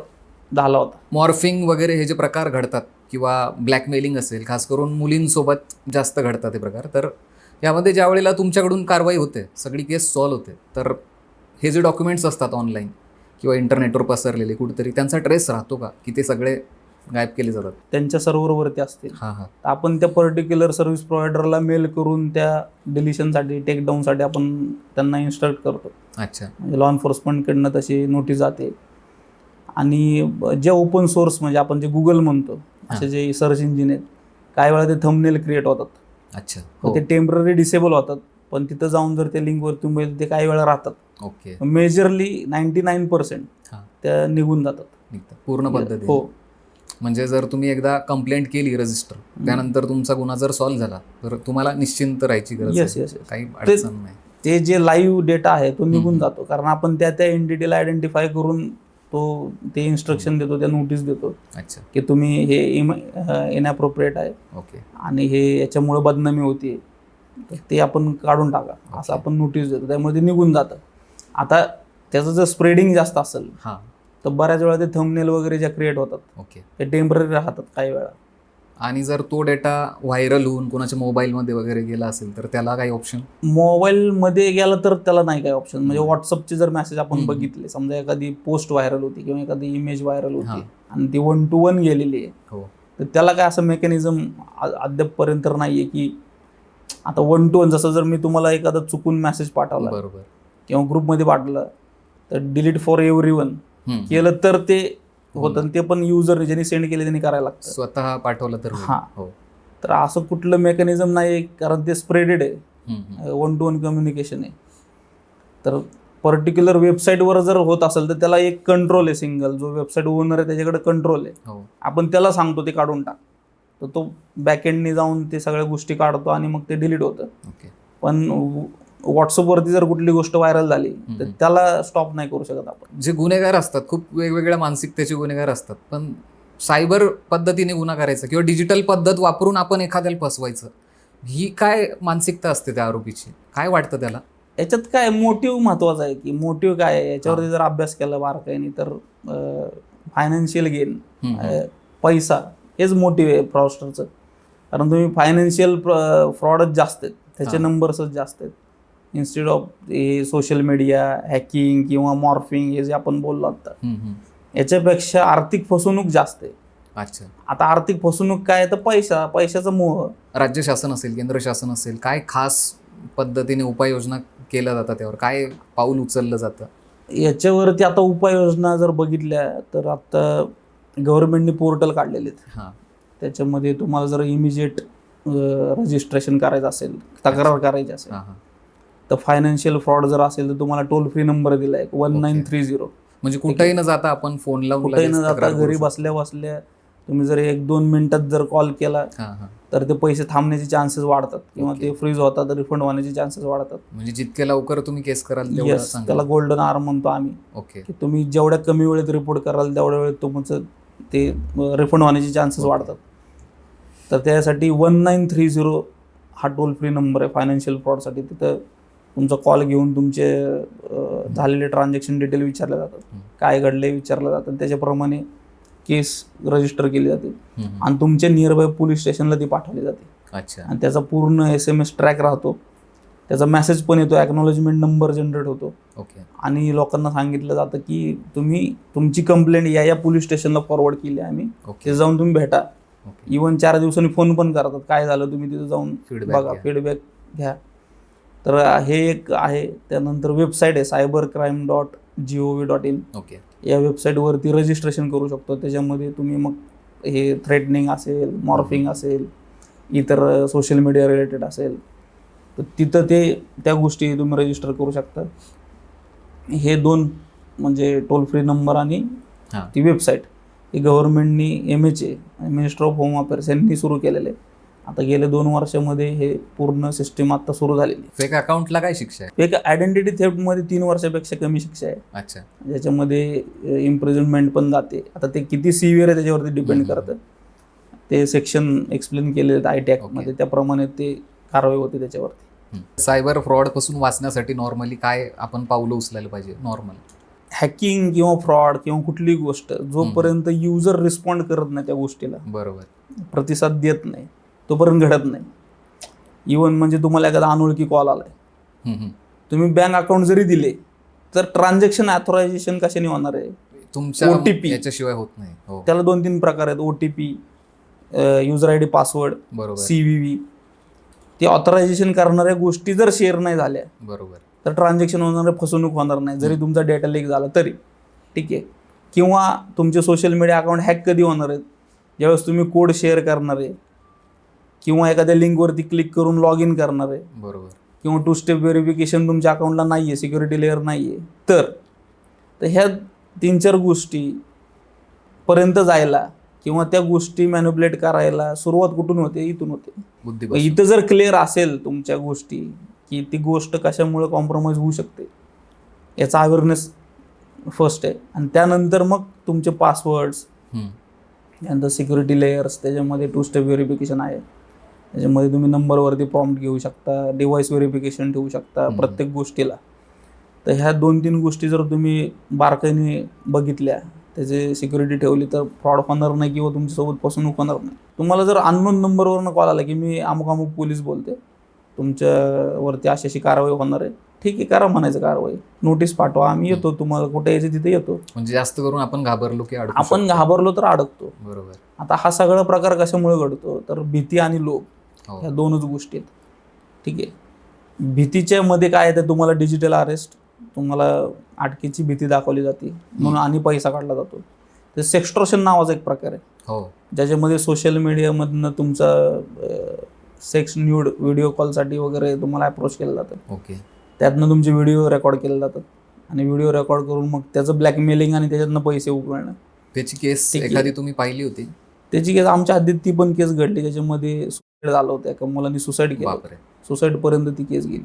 झाला होता. मॉर्फिंग वगैरे हे जे प्रकार घडतात किंवा ब्लॅकमेलिंग असेल, खास करून मुलींसोबत जास्त घडतात हे प्रकार, तर यामध्ये ज्या वेळेला तुमच्याकडून कारवाई होते, सगळी केस सॉल्व्ह होते, तर हे जे डॉक्युमेंट्स असतात ऑनलाईन किंवा इंटरनेटवर पसरलेले कुठेतरी, त्यांचा ट्रेस राहतो का, की ते सगळे गायब केले जातात? त्यांच्या सर्व्हरवरती असतील. हां हां. तर आपण त्या पर्टिक्युलर सर्व्हिस प्रोव्हायडरला मेल करून त्या डिलिशनसाठी, टेकडाऊनसाठी आपण त्यांना इन्स्ट्रक्ट करतो. अच्छा. म्हणजे लॉ एन्फोर्समेंटकडनं तशी नोटीस जाते. आणि जे ओपन सोर्स म्हणजे आपण जे गुगल म्हणतो, असे जे सर्च इंजिन आहेत, काही वेळा ते थंबनेल क्रिएट होतात. अच्छा. मग ते टेम्पररी डिसेबल होतात, पण तिथं जाऊन जर त्या लिंकवर तुम्ही ते काही वेळा राहतात. ओके. मेजरली 99% हां. त्या निघून जातात निघतात पूर्ण पद्धतीने. हो. म्हणजे जर तुम्ही एकदा कंप्लेंट केली रजिस्टर, त्यानंतर तुमचा गुन्हा जर सॉल्व्ह झाला तर तुम्हाला निश्चिंत राहायची गरज येस आहे. Yes yes. काही अडचण नाही. ते जे लाईव्ह डेटा आहे तो निघून जातो, कारण आपण त्या एंटिटीला आयडेंटिफाय करून ते इन्स्ट्रक्शन देतो, त्या नोटीस देतो अच्छा. की तुम्ही हे इनअप्रोप्रिएट आहे ओके. आणि हे याच्यामुळे बदनामी होती, तर ते आपण काढून टाका, असं आपण नोटीस देतो. त्यामुळे ते निघून जातं. आता त्याचं जर स्प्रेडिंग जास्त असेल हां. तर बऱ्याच वेळा ते थंबनेल वगैरे ज्या क्रिएट होतात ओके. ते टेम्पररी राहतात काही वेळा. आणि जर तो डेटा व्हायरल होऊन कोणाच्या मोबाईलमध्ये वगैरे गेला असेल तर त्याला काही ऑप्शन? मोबाईलमध्ये गेला तर त्याला नाही काही ऑप्शन. म्हणजे व्हॉट्सअपचे जर मेसेज आपण हम्म. बघितले, समजा एखादी पोस्ट व्हायरल होती किंवा एखादी इमेज व्हायरल हां. होती आणि ती 1 to 1 गेलेली आहे, हो. तर त्याला काय असं मेकॅनिझम अद्यापपर्यंत नाही आहे की आता 1 to 1 जसं जर मी तुम्हाला एखादा चुकून मेसेज पाठवला बरोबर. किंवा ग्रुपमध्ये पाठवलं तर डिलीट फॉर एव्हरीवन केलं तर ते होतं. आणि ते पण युजर ज्यांनी सेंड केले त्यांनी करायला लागतं. स्वतः पाठवलं तर होईल. हां. हो. तर असं कुठलं मेकॅनिझम नाही आहे, कारण ते स्प्रेडेड आहे, हम्म. 1 to 1 कम्युनिकेशन आहे. तर पर्टिक्युलर वेबसाईटवर जर होत असेल तर त्याला एक कंट्रोल आहे, सिंगल जो वेबसाईट ओनर आहे त्याच्याकडे कंट्रोल आहे. हो. आपण त्याला सांगतो ते काढून टाक, तर तो बॅकएंडने जाऊन ते सगळ्या गोष्टी काढतो आणि मग ते डिलीट होतं. ओके. पण व्हॉट्सअपवरती जर कुठली गोष्ट व्हायरल झाली तर त्याला स्टॉप नाही करू शकत आपण. जे गुन्हेगार असतात, खूप वेगवेगळ्या मानसिकतेचे गुन्हेगार असतात, पण सायबर पद्धतीने गुन्हा करायचा किंवा डिजिटल पद्धत वापरून आपण एखाद्याला फसवायचं, ही काय मानसिकता असते त्या आरोपीची? काय वाटतं त्याला? याच्यात काय मोटिव्ह महत्वाचा आहे, की मोटिव्ह काय आहे याच्यावरती जर अभ्यास केला बारकाईने तर फायनान्शियल गेन, पैसा हेच मोटिव्ह आहे फ्रॉडस्टरचं. कारण तुम्ही फायनान्शियल फ्रॉडच जास्त आहेत, त्याचे नंबर्सच जास्त आहेत, इन्स्टेड ऑफ हे सोशल मीडिया हॅकिंग किंवा मॉर्फिंग हे जे आपण बोललो आता, याच्यापेक्षा आर्थिक फसवणूक जास्त आहे. अच्छा. आता आर्थिक फसवणूक काय तर पैशाचा मोह. राज्य शासन असेल, केंद्र शासन असेल, काय खास पद्धतीने उपाययोजना केल्या जातात त्यावर, काय पाऊल उचललं जातं? याच्यावरती आता उपाययोजना जर बघितल्या तर आता गव्हर्नमेंटने पोर्टल काढलेले आहेत. हां. त्याच्यामध्ये तुम्हाला जर इमिजिएट रजिस्ट्रेशन करायचं असेल, तक्रार करायची असेल, हां हां. तर फायनान्शियल फ्रॉड जर असेल तर तुम्हाला टोल फ्री नंबर दिला आहे 1930. म्हणजे कुठेही न जाता आपण फोन लावून कुठेही लगेच न जाता तक्रार करू घरी शकतो. बसल्या बसल्या तुम्ही जर 1-2 मिनिटात जर कॉल केला हां हां. तर ते पैसे थांबण्याचे चान्सेस वाढतात किंवा ओके. ते फ्रीज होतात, रिफंड होण्याचे चान्सेस वाढतात. म्हणजे जितके लवकर तुम्ही केस कराल तेवढं येस, चांगलं. त्याला गोल्डन आर्म म्हणतो आम्ही, ओके. की तुम्ही जेवढ्या कमी वेळेत रिपोर्ट कराल तेवढ्या वेळेत तुमचं ते रिफंड होण्याचे चान्सेस वाढतात. तर त्यासाठी 1930 हा टोल फ्री नंबर आहे फायनान्शियल फ्रॉडसाठी. तिथं तुमचा कॉल घेऊन तुमचे झालेले ट्रान्झॅक्शन डिटेल विचारले जातात, काय घडले विचारलं जातं, त्याच्याप्रमाणे केस रजिस्टर केली जाते आणि तुमच्या नियरबाय पोलीस स्टेशनला ती पाठवली जाते. अच्छा. आणि त्याचा पूर्ण SMS ट्रॅक राहतो, त्याचा मेसेज पण येतो, ॲक्नॉलेजमेंट नंबर जनरेट होतो. ओके. आणि लोकांना सांगितलं जातं की तुम्ही तुमची कंप्लेंट या पोलीस स्टेशनला फॉरवर्ड केली आम्ही, ओके. ते जाऊन तुम्ही भेटा. ओके. इव्हन 4 दिवसांनी फोन पण करतात, काय झालं तुम्ही तिथं जाऊन Feedback बघा, घ्या. फीडबॅक घ्या. तर हे एक आहे. त्यानंतर वेबसाईट आहे cybercrime.gov.in. ओके. या वेबसाईटवरती रजिस्ट्रेशन करू शकतो. त्याच्यामध्ये तुम्ही मग हे थ्रेटनिंग असेल, मॉर्फिंग असेल, इतर सोशल मीडिया रिलेटेड असेल, तर तिथं त्या गोष्टी तुम्ही रजिस्टर करू शकता. हे 2 म्हणजे टोल फ्री नंबर आणि हां. ती वेबसाईट ही गव्हर्नमेंटनी MHA minister of home affairs यांनी सुरू केलेलं आहे. आता गेल्या 2 वर्षामध्ये हे पूर्ण सिस्टीम आता सुरू झालेली आहे. फेक अकाउंटला काय शिक्षा आहे? एक आयडेंटिटी थेफ्टमध्ये 3 वर्षापेक्षा कमी शिक्षा आहे. अच्छा. ज्याच्यामध्ये इम्प्रिझनमेंट पण जाते. आता ते किती सिव्हिअर आहे त्याच्यावरती डिपेंड करतं. ते सेक्शन एक्सप्लेन केलेले आहेत IT ॲक्टमध्ये, त्याप्रमाणे ते कारवाई होते त्याच्यावरती. सायबर फ्रॉड पासून वाचण्यासाठी नॉर्मली काय आपण पावलं उचलायला पाहिजे? नॉर्मल हॅकिंग किंवा फ्रॉड किंवा कुठलीही गोष्ट जोपर्यंत युजर रिस्पॉन्ड करत नाही त्या गोष्टीला, बरोबर, प्रतिसाद देत नाही, तोपर्यंत घडत नाही. इव्हन म्हणजे तुम्हाला एखादा अनोळखी कॉल आलाय, तुम्ही बँक अकाउंट जरी दिले तर ट्रान्झॅक्शन ऑथरायझेशन कशाने होणार आहे? तुमच्या OTP याच्याशिवाय होत नाही. हो, त्याला 2-3 प्रकार आहेत. OTP, युजर ID पासवर्ड, बरोबर, CVV. ते ऑथरायझेशन करणाऱ्या गोष्टी जर शेअर नाही झाल्या बरोबर. तर ट्रान्झॅक्शन होणार आहे, फसवणूक होणार नाही, जरी तुमचा डेटा लीक झाला तरी. ठीक आहे. किंवा तुमचे सोशल मीडिया अकाउंट हॅक कधी होणार आहेत? ज्यावेळेस तुम्ही कोड शेअर करणार आहे किंवा एखाद्या लिंकवरती क्लिक करून लॉग इन करणार आहे, बरोबर, किंवा 2 स्टेप व्हेरिफिकेशन तुमच्या अकाउंटला नाही आहे, सिक्युरिटी लेअर नाही आहे, तर ह्या 3-4 गोष्टी पर्यंत जायला किंवा त्या गोष्टी मॅनिप्युलेट करायला सुरुवात कुठून होते? इथून होते. बुद्धिबळ. इथं जर क्लिअर असेल तुमच्या गोष्टी की ती गोष्ट कशामुळे कॉम्प्रोमाइज होऊ शकते, याचा अवेअरनेस फर्स्ट आहे. आणि त्यानंतर मग तुमचे पासवर्ड्स, त्यानंतर सिक्युरिटी लेयर्स, त्याच्यामध्ये 2 स्टेप व्हेरिफिकेशन आहे, त्याच्यामध्ये तुम्ही नंबरवरती प्रॉम्प्ट घेऊ शकता, डिव्हाइस व्हेरिफिकेशन ठेवू शकता प्रत्येक गोष्टीला. तर ह्या 2-3 गोष्टी जर तुम्ही बारकाईने बघितल्या, त्याचे सिक्युरिटी ठेवली, तर फ्रॉड होणार नाही किंवा तुमच्यासोबत फसवणूक होणार नाही. तुम्हाला जर अननोन नंबरवरनं कॉल आला की मी अमुक पोलीस बोलते, तुमच्यावरती अशी कारवाई होणार आहे, ठीक आहे, करा म्हणायचं कारवाई, नोटीस पाठवा, आम्ही येतो, तुम्हाला कुठे यायचं तिथे येतो. म्हणजे जास्त करून आपण घाबरलो की अडकू आपण शकतो. घाबरलो तर अडकतो. बरोबर. आता हा सगळा प्रकार कशामुळे घडतो? तर भीती आणि लोभ, हो. ह्या 2च गोष्टी आहेत. ठीक आहे. भीतीच्या मध्ये काय आहे? तर तुम्हाला डिजिटल अरेस्ट, तुम्हाला अटकेची भीती दाखवली जाते म्हणून आणि पैसा काढला जातो. तर सेक्स्टॉर्शन नावाचा एक प्रकार आहे, हो, ज्याच्यामध्ये सोशल मीडियामधनं तुमचा सेक्स न्यूड व्हिडिओ कॉलसाठी वगैरे तुम्हाला अप्रोच केलं जातं. ओके. त्यातनं तुमचे व्हिडिओ रेकॉर्ड केले जातात आणि व्हिडिओ रेकॉर्ड करून मग त्याचं ब्लॅकमेलिंग आणि त्याच्यातनं पैसे उकळणं. त्याची केस ठीक आहे. एखादी तुम्ही पाहिली होती? त्याची केस आमच्या हद्दीत ती पण केस घडली, ज्याच्यामध्ये सुसाईड झालं होतं, एका मुलांनी सुसाईड केलं, बापरे. सुसाईडपर्यंत ती केस गेली.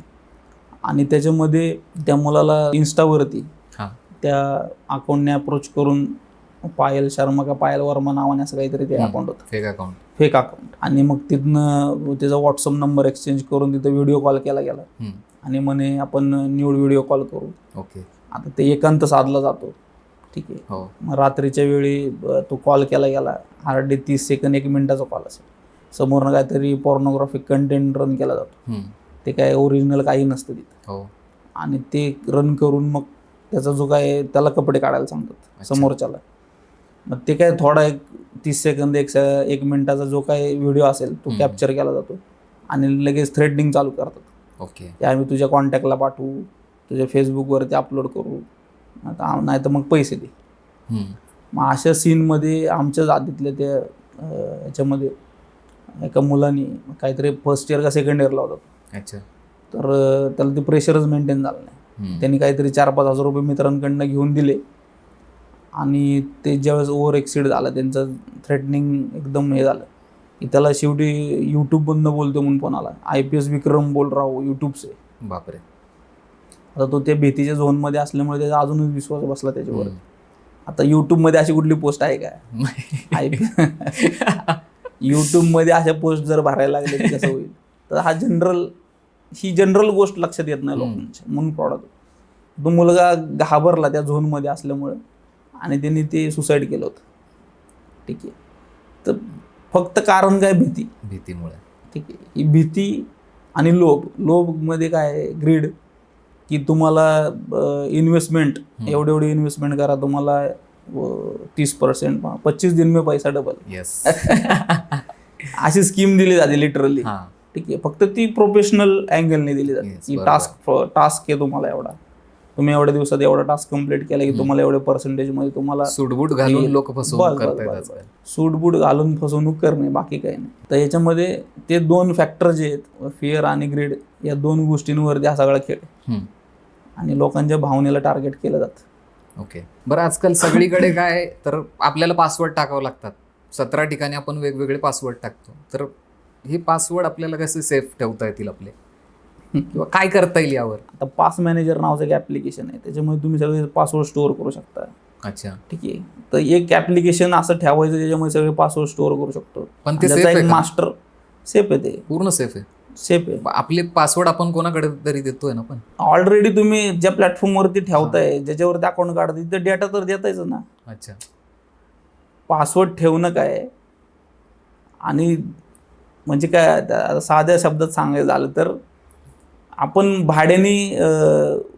आणि त्याच्यामध्ये त्या मुलाला इन्स्टावरती हां. त्या अकाउंटने अप्रोच करून पायल शर्मा का पायल वर्मा नावाने असं काहीतरी ते अकाउंट होतं, फेक अकाउंट. Fake account. आणि मग तिथनं त्याचा व्हॉट्सअप नंबर एक्सचेंज करून तिथं व्हिडिओ कॉल केला गेला आणि म्हणे आपण न्यूड व्हिडिओ कॉल करू. ओके. आता ते एकांत साधला जातो. ठीक आहे. हो, मग रात्रीच्या वेळी तो कॉल केला गेला, हार्डली 30 सेकंद 1 मिनिटाचा कॉल असेल, समोरनं काहीतरी पॉर्नोग्राफिक कंटेंट रन केला जातो, ते काय ओरिजिनल काही नसतं तिथं. हो. आणि ते रन करून मग त्याचा जो काय त्याला कपडे काढायला सांगतात समोरच्याला. मग ते काय थोडा एक 30 सेकंद एक मिनिटाचा जो काही व्हिडिओ असेल तो कॅप्चर केला जातो आणि लगेच थ्रेडनिंग चालू करतात. ओके. की आम्ही तुझ्या कॉन्टॅक्टला पाठवू, तुझ्या फेसबुकवरती अपलोड करू, नाही तर मग पैसे दे. मग अशा सीनमध्ये आमच्याच आधीतल्या त्या याच्यामध्ये एका मुलाने काहीतरी फर्स्ट इयर का सेकंड इयरला होता. अच्छा. तर त्याला ते प्रेशरच मेंटेन झालं नाही. त्यांनी काहीतरी 4-5 हजार रुपये मित्रांकडनं घेऊन दिले आणि ते ज्यावेळेस ओव्हर एक्सिड झालं त्यांचं थ्रेटनिंग एकदम हे झालं की त्याला शेवटी यूट्यूबमधनं बोलतो म्हणून फोन आला, IPS विक्रम बोल रहा हूं यूट्यूब से. बापरे. आता तो त्या भीतीच्या झोनमध्ये असल्यामुळे त्याचा अजूनच विश्वास बसला त्याच्यावर. आता यूट्यूबमध्ये अशी कुठली पोस्ट आहे काय? यूट्यूबमध्ये अशा पोस्ट जर भरायला लागले तर कसं होईल? तर ही जनरल गोष्ट लक्षात येत नाही लोकांच्या, म्हणून प्रॉडक्ट. तो मुलगा घाबरला त्या झोनमध्ये असल्यामुळे आणि त्यांनी ते सुसाईड केलं होतं. ठीक आहे. तर फक्त कारण काय? भीतीमुळे. ठीक आहे. ही भीती आणि लोभमध्ये काय आहे? ग्रीड, की तुम्हाला इन्व्हेस्टमेंट एवढी इन्व्हेस्टमेंट करा, तुम्हाला 30%, 25 दिन में पैसा डबल. येस. अशी स्कीम दिली जाते लिटरली. ठीक आहे. फक्त ती प्रोफेशनल अँगलने दिली जाते की टास्क आहे तुम्हाला एवढा, तुम्ही एवढ्या दिवसात एवढा टास्क कंप्लीट केला की तुम्हाला एवढ्या पर्सेंटेजमध्ये तुम्हाला सूटबूट घालून लोक फसवणूक करतात. सूटबूट घालून फसवणूक करणे, बाकी काही नाही. तर याच्यामध्ये ते 2 फॅक्टर जे आहेत, फिअर आणि ग्रीड, या 2 गोष्टींवरती हा सगळा खेळ आणि लोकांच्या भावनेला टार्गेट केलं जातं. ओके. बरं, आजकाल सगळीकडे काय तर आपल्याला पासवर्ड टाकावं लागतात. 17 ठिकाणी आपण वेगवेगळे पासवर्ड टाकतो. तर हे पासवर्ड आपल्याला कसे सेफ ठेवता येतील आपले, किंवा काय करता येईल यावर? आता पास मॅनेजर नावाचं एक ॲप्लिकेशन आहे, त्याच्यामुळे तुम्ही सगळे पासवर्ड स्टोअर करू शकता. अच्छा. ठीक आहे. तर एक ॲप्लिकेशन असं ठेवायचं ज्याच्यामुळे सगळे पासवर्ड स्टोअर करू शकतो. पण ते सेफ आहे का? मास्टर सेफ आहे, ते पूर्ण सेफ आहे. सेफ आहे. आपले पासवर्ड आपण कोणाकडे तरी देतोय ना. पण ऑलरेडी तुम्ही ज्या प्लॅटफॉर्मवरती ठेवताय, ज्याच्यावरती अकाउंट काढताय, तिथं डेटा तर देतायच ना. अच्छा. पासवर्ड ठेवणं काय आणि म्हणजे काय, साध्या शब्दात सांगायचं झालं तर आपण भाड्याने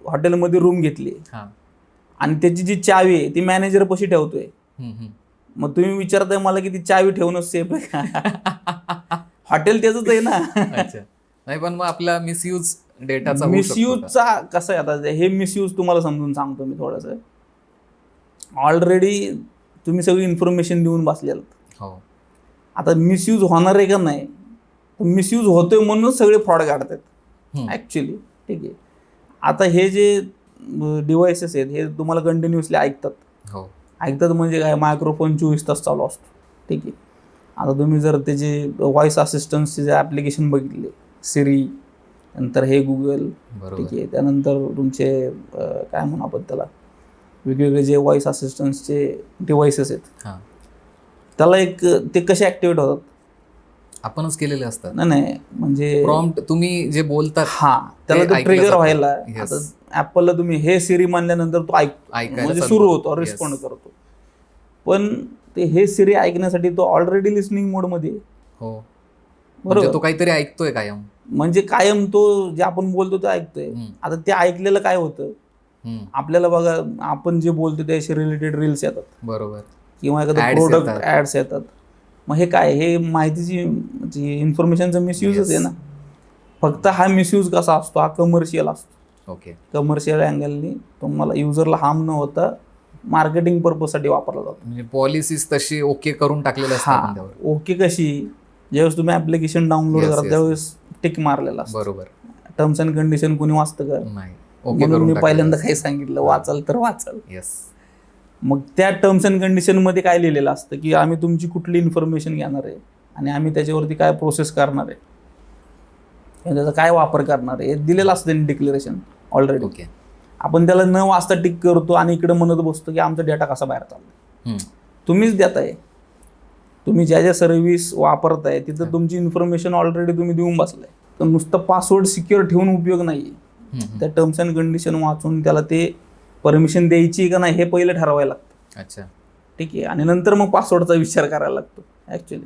हॉटेलमध्ये रूम घेतली आणि त्याची जी चावी आहे ती मॅनेजरपाशी ठेवतोय. मग तुम्ही विचारताय मला की ती चावी ठेवणं सेफ आहे का? हॉटेल त्याचंच आहे ना. अच्छा. नाही, पण मग आपला मिसयूज डेटाचा मिसयूजचा कसं आहे, आता हे मिसयूज तुम्हाला समजून सांगतो मी थोडंसं. ऑलरेडी तुम्ही सगळी इन्फॉर्मेशन देऊन बसलेलं. हो. आता मिसयूज होणार आहे का नाही? मिसयूज होतोय म्हणून सगळे फ्रॉड काढतात ॲक्च्युली. ठीक आहे. आता हे जे डिव्हाइसेस आहेत हे तुम्हाला कंटिन्युअसली ऐकतात. हो. ऐकतात म्हणजे काय, मायक्रोफोन 24 तास चालू असतो. ठीक आहे. आता तुम्ही जर त्याचे व्हॉइस असिस्टन्सचे जे ॲप्लिकेशन बघितले, सिरी, नंतर हे गुगल, ठीक आहे, त्यानंतर तुमचे काय म्हणू आपण त्याला, वेगवेगळे जे व्हॉइस असिस्टन्सचे डिव्हाइसेस आहेत, त्याला एक ते कसे ॲक्टिवेट होतात? आपणच केलेले असतात. नाही, म्हणजे प्रॉम्प्ट तुम्ही जे बोलतात त्याला तो ट्रिगर व्हायला. आता ॲपलला तुम्ही हे सिरी म्हणल्यानंतर तो म्हणजे सुरू होतो, रिस्पॉन्ड करतो. पण ते हे सिरी ऐकण्यासाठी तो ऑलरेडी लिसनिंग मोडमध्ये. हो, बरोबर. तो काहीतरी ऐकतोय कायम, म्हणजे कायम तो जे आपण बोलतो ते ऐकतोय. आता ते ऐकलेलं काय होतं, आपल्याला बघा, आपण जे बोलतो त्याशी रिलेटेड रील्स येतात, बरोबर, किंवा एखादं प्रोडक्ट ऍड्स येतात. मग हे काय, हे माहितीची इन्फॉर्मेशनचा मिसयूजच आहे ना. फक्त हा मिसयूज कसा असतो, हा कमर्शियल असतो. ओके. कमर्शियल अँगलनी तुम्हाला युजरला हार्म न होता मार्केटिंग पर्पजसाठी वापरला जातो. म्हणजे पॉलिसीज तशी ओके करून टाकलेल्या असतात. ओके कशी, ज्यावेळेस तुम्ही ॲप्लिकेशन डाउनलोड करा त्यावेळेस टिक मारलेला असतो. बरोबर. टर्म्स अँड कंडिशन कोणी वाचतं का? नाही. म्हणून मी पहिल्यांदा काही सांगितलं, वाचाल तर वाचाल. येस. मग त्या टर्म्स अँड कंडिशनमध्ये काय लिहिलेलं असतं की आम्ही तुमची कुठली इन्फॉर्मेशन घेणार आहे आणि आम्ही त्याच्यावरती काय प्रोसेस करणार आहे, त्याचा काय वापर करणार आहे, हे दिलेलं असतं त्यांनी डिक्लेरेशन ऑलरेडी. ओके. आपण त्याला न वाचता टिक करतो आणि इकडे म्हणत बसतो की आमचा डेटा कसा बाहेर चालला. तुम्हीच देताय, तुम्ही ज्या ज्या सर्व्हिस वापरताय तिथं तुमची इन्फॉर्मेशन ऑलरेडी तुम्ही देऊन बसलाय. तर नुसतं पासवर्ड सिक्युअर ठेवून उपयोग नाही. त्या टर्म्स अँड कंडिशन वाचून त्याला ते परमिशन द्यायची का नाही हे पहिले ठरवायला लागतं. अच्छा. ठीक आहे. आणि नंतर मग पासवर्डचा विचार करायला लागतो ॲक्च्युली.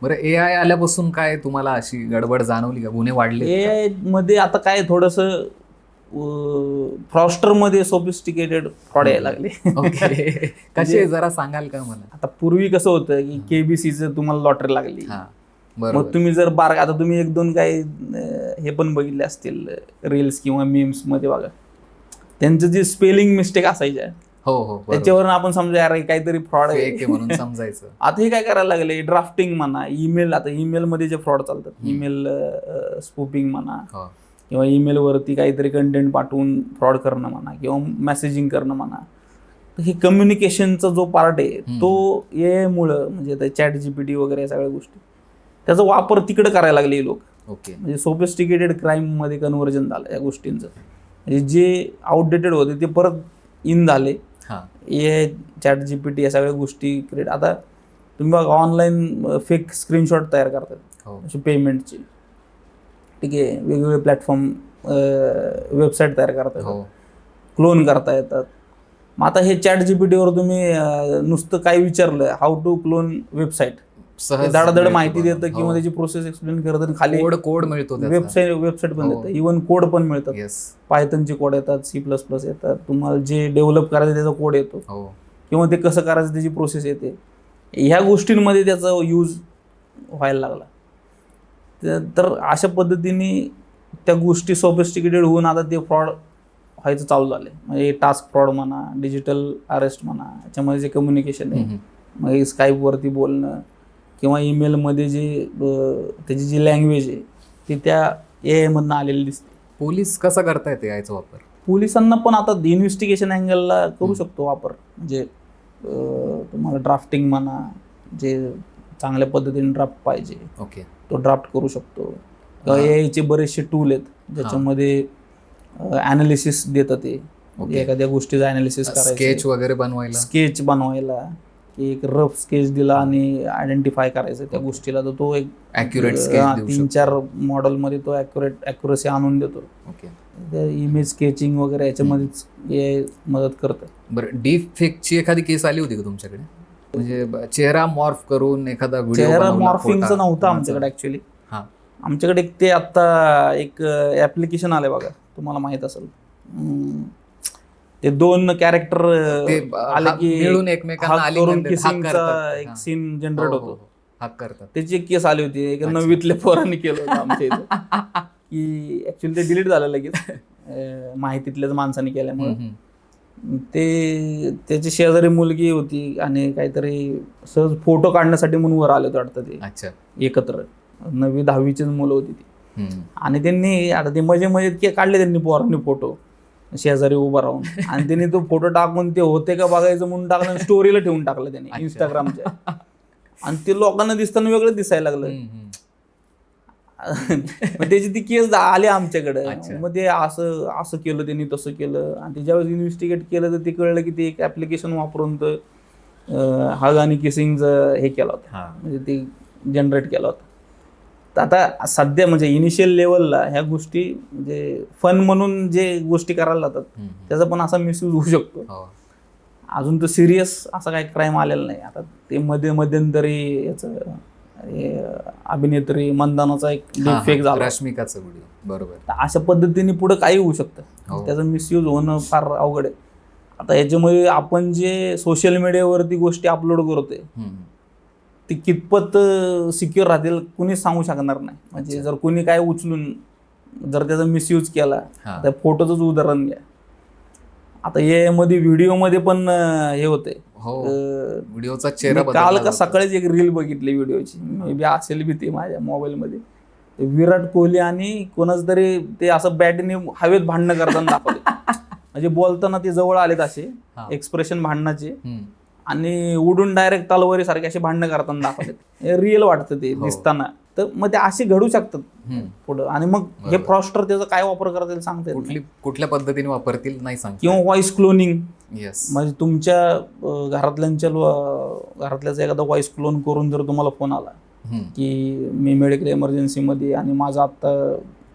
बरं, AI आल्यापासून काय तुम्हाला अशी गडबड जाणवली का? गुन्हे वाढले? AI मध्ये आता काय थोडंसं फ्रॉस्टरमध्ये सोफिस्टिकेटेड फ्रॉड यायला लागले. ओके. कसे जरा सांगाल का मला? आता पूर्वी कसं होतं की केबीसीचं तुम्हाला लॉटरी लागली, हा मग बरोबर. तुम्ही जर आता तुम्ही एक दोन काही हे पण बघितले असतील रील्स किंवा मीम्स मध्ये बघा, त्यांचं जे स्पेलिंग मिस्टेक असायच्या हो हो बरोबर. त्याच्यावरून आपण समजा अरे काहीतरी फ्रॉड Fake आहे आहे म्हणून समजायचं. आता हे काय करायला लागले, ड्राफ्टिंग म्हणा, ईमेल, आता ईमेल मध्ये जे फ्रॉड चालतात, ईमेल स्पूपिंग म्हणा, हो. किंवा ईमेल वरती काहीतरी कंटेंट पाठवून फ्रॉड करणं म्हणा, किंवा मेसेजिंग करणं म्हणा. तर हे कम्युनिकेशनचा जो पार्ट आहे तो AI मुळे, म्हणजे चॅट GPT वगैरे या सगळ्या गोष्टी, त्याचा वापर तिकडे करायला लागले लोक. ओके. म्हणजे सोफिस्टिकेटेड क्राईम मध्ये कन्व्हर्जन झालं या गोष्टींचं. म्हणजे जे आउटडेटेड होते ते परत इन झाले. हा AI, चॅट GPT या सगळ्या गोष्टी क्रिएट. आता तुम्ही बघा ऑनलाईन फेक स्क्रीनशॉट तयार करतात, हो असे पेमेंटचे, ठीक आहे, वेगवेगळे प्लॅटफॉर्म वेबसाईट तयार करतात, हो क्लोन करता येतात. मग आता हे चॅट जीपीटीवर तुम्ही नुसतं काय विचारलं, हाऊ टू क्लोन वेबसाईट, सहज धडाधड मिळतं माहिती बघा. देतं किंवा हो. त्याची प्रोसेस एक्सप्लेन करतं. खाली कोड मिळतो त्याचा. वेबसाईट पण हो. देतं, इव्हन कोड पण मिळतात. येस. पायथनचे कोड येतात, C++ येतात, तुम्हाला जे डेव्हलप करायचं त्याचा कोड येतो, हो किंवा ते कसं करायचं त्याची प्रोसेस येते. ह्या गोष्टींमध्ये त्याचा यूज व्हायला लागला. तर अशा पद्धतीने त्या गोष्टी सोफिस्टिकेटेड होऊन आता ते फ्रॉड व्हायचं चालू झाले. म्हणजे टास्क फ्रॉड म्हणा, डिजिटल अरेस्ट म्हणा, याच्यामध्ये जे कम्युनिकेशन आहे, मग स्काईपवरती बोलणं किंवा ईमेलमध्ये जे त्याची जी लँग्वेज आहे ती त्या AI मधनं आलेली दिसते. पोलीस कसा करतायत याचा वापर? पोलिसांना पण आता इन्व्हेस्टिगेशन अँगलला करू शकतो वापर. म्हणजे तुम्हाला ड्राफ्टिंग म्हणा, जे चांगल्या पद्धतीने ड्राफ्ट पाहिजे ओके तो ड्राफ्ट करू शकतो. किंवा AIचे बरेचसे टूल आहेत ज्याच्यामध्ये ॲनालिसिस देतं ते. म्हणजे एखाद्या गोष्टीचं ॲनालिसिस करायचं, स्केच वगैरे बनवायला, स्केच बनवायला, की एक रफ स्केच दिला आणि आयडेंटिफाय करायचं त्या गोष्टीला, तर तो एक ॲक्युरेट स्केच देऊ 3-4 मॉडेलमध्ये तो ॲक्युरसी आणून देतो. ओके. इमेज स्केचिंग वगैरे याच्यामध्येच AI मदत करतं. बरं, डीप फेकची एखादी केस आली होती का तुमच्याकडे? म्हणजे चेहरा मॉर्फ करून एखादा व्हिडिओ चेहरा मॉर्फिंगचं नव्हतं आमच्याकडे ऍक्च्युली. हा आमच्याकडे ते आता एक ऍप्लिकेशन आलंय बघा, तुम्हाला माहित असेल. ते 2 कॅरेक्टर आले की मिळून एकमेकांना हाक आलिंगन करून देतात, हाक किसिंगचा करतात. एक सीन जनरेट हो, होतो. हो, हाक करतात. त्याची एक केस आली होती, एक 9वीतल्या पोरांनी केलं होतं आमच्या इथं. की ऍक्च्युली ते डिलीट झालं लगेच माहितीतल्याच माणसाने केल्यामुळे. ते त्याची शेजारी मुलगी होती आणि काहीतरी सहज फोटो काढण्यासाठी म्हणून वर आले होते वाटतं ते. अच्छा. एकत्र 9वी-10वीचीच मुलं होती ती. आणि त्यांनी आता ते मजेत काढले त्यांनी पोरांनी फोटो शेजारी उभा राहून, आणि त्यांनी तो फोटो टाकून ते होते का बघायचं म्हणून टाकलं, स्टोरीला ठेवून टाकलं त्यांनी इंस्टाग्रामच्या. आणि ते लोकांना दिसताना वेगळं दिसायला लागलं. मग त्याची ती केस आली आमच्याकडे. मग ते असं केलं त्यांनी, तसं केलं. आणि ज्यावेळेस इन्व्हेस्टिगेट केलं तर ते कळलं की ते एक ऍप्लिकेशन वापरून तर हग आणि किसिंगचं हे केलं होतं, म्हणजे ते जनरेट केलं होतं. तर आता सध्या म्हणजे इनिशियल लेवलला ह्या गोष्टी म्हणजे फन म्हणून जे गोष्टी करायला जातात त्याचा पण असा मिसयूज होऊ शकतो. अजून तर सिरियस असा काही क्राईम आलेला नाही. आता ते मध्यंतरी याचं अभिनेत्री मंदानाचा एक फेक झाला, रश्मिकाचा व्हिडिओ, बरोबर. अशा पद्धतीने पुढे काही होऊ शकतं. त्याचा मिसयूज होणं फार अवघड आहे. आता याच्यामुळे आपण जे सोशल मीडियावरती गोष्टी अपलोड करतोय ती कितपत सिक्युअर राहतील कुणीच सांगू शकणार नाही. म्हणजे जर कुणी काय उचलून जर त्याचा मिसयूज केला, त्या फोटोचंच उदाहरण घ्या. आता AI मध्ये व्हिडिओमध्ये पण हे होते, व्हिडिओचा चेहरा काल का सकाळीच एक रील बघितली व्हिडिओची, मे बी असेल बी ती माझ्या मोबाईलमध्ये. विराट कोहली आणि कोणाच तरी ते असं बॅटने हवेत भांडणं करताना दाखवले. म्हणजे बोलताना ते जवळ आलेत असे एक्सप्रेशन भांडणाचे, आणि उडून डायरेक्ट तलवारी सारखे असे भांडणं करताना दाखवलेत. रिअल वाटतं ते दिसताना. तर मग ते असे घडू शकतात पुढं. आणि मग हे फ्रॉस्टर त्याचा काय वापर करतील सांगता येत, कुठल्या पद्धतीने वापरतील नाही सांगता. किंवा व्हॉइस क्लोनिंग, येस, म्हणजे तुमच्या घरातल्याचा एखादा व्हॉइस क्लोन करून जर तुम्हाला फोन आला की मी मेडिकल इमर्जन्सीमध्ये आणि माझा आत्ता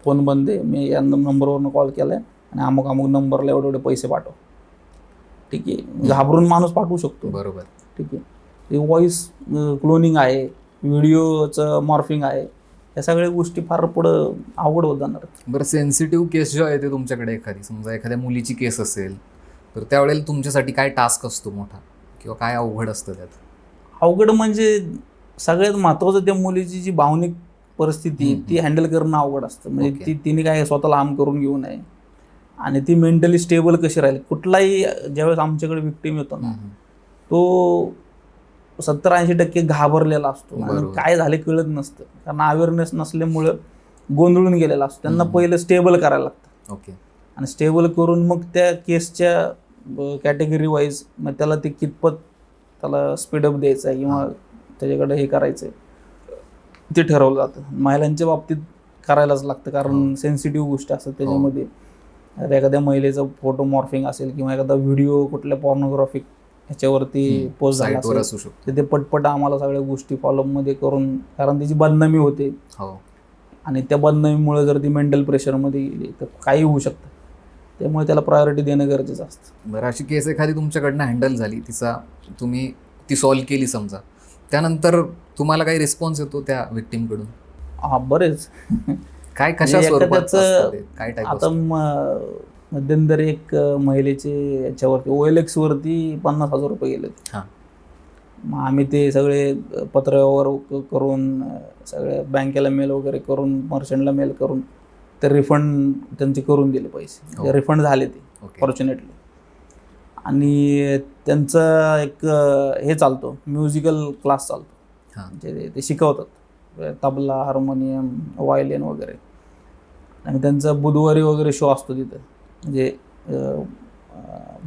फोन बंद आहे, मी या नंबरवरून कॉल केलाय आणि अमुक नंबरला एवढे पैसे पाठव, ठीक आहे, घाबरून माणूस पाठवू शकतो. बरोबर, ठीक आहे. ते व्हॉइस क्लोनिंग आहे, व्हिडिओचं मॉर्फिंग आहे. या सगळ्या गोष्टी फार पुढं अवघड होत जाणार. बरं, सेन्सिटिव्ह केस जेव्हा येते तुमच्याकडे, एखादी समजा एखाद्या मुलीची केस असेल, तर त्यावेळेला तुमच्यासाठी काय टास्क असतो मोठा, किंवा काय अवघड असतं त्यात? अवघड म्हणजे सगळ्यात महत्त्वाचं त्या मुलीची जी भावनिक परिस्थिती ती हँडल करणं अवघड असतं. म्हणजे तिने काय स्वतःला हार्म करून घेऊ नये, आणि ती मेंटली स्टेबल कशी राहील. कुठलाही ज्यावेळेस आमच्याकडे विक्टीम येतो ना, तो 70-80% घाबरलेला असतो आणि काय झाले कळत नसतं, कारण अवेअरनेस नसल्यामुळं गोंधळून गेलेला असतो. त्यांना पहिलं स्टेबल करायला लागतं. ओके. आणि स्टेबल करून मग त्या केसच्या कॅटेगरी वाईज मग त्याला ते कितपत त्याला स्पीडअप द्यायचं आहे किंवा त्याच्याकडे हे करायचं आहे ते ठरवलं जातं. महिलांच्या बाबतीत करायलाच लागतं, कारण सेन्सिटिव्ह गोष्टी असतात त्याच्यामध्ये. एखाद्या महिलेचं फोटो मॉर्फिंग असेल किंवा एखादा व्हिडिओ कुठल्या पॉर्नोग्राफिक ह्याच्यावरती पोस्ट झाला असेल तर ते पटपट आम्हाला सगळ्या गोष्टी फॉलोअपमध्ये करून, कारण त्याची बदनामी होते आणि त्या बदनामीमुळे जर ती मेंटल प्रेशरमध्ये गेली तर काही होऊ शकतं. त्यामुळे त्याला प्रायोरिटी देणं गरजेचं असतं. बरं, अशी केस एखादी तुमच्याकडनं हँडल झाली, तुम्ही ती सॉल्व्ह केली समजा, त्यानंतर तुम्हाला काही रिस्पॉन्स येतो त्या विक्टीमकडून? बरेच. काय, कशा स्वरूपात काय टाईप? आता मध्यंतरी एक महिलेचे याच्यावरती OLX वरती 50,000 रुपये गेले. मग आम्ही ते सगळे पत्रव्यवहार करून, सगळे बँकेला मेल वगैरे करून, मर्चंटला मेल करून ते रिफंड त्यांचे करून दिले पैसे. रिफंड झाले ते फॉर्च्युनेटली. आणि त्यांचा एक हे चालतो, म्युझिकल क्लास चालतो, म्हणजे ते शिकवतात तबला, हार्मोनियम, वायलिन वगैरे. आणि त्यांचा बुधवारी वगैरे शो असतो तिथं, म्हणजे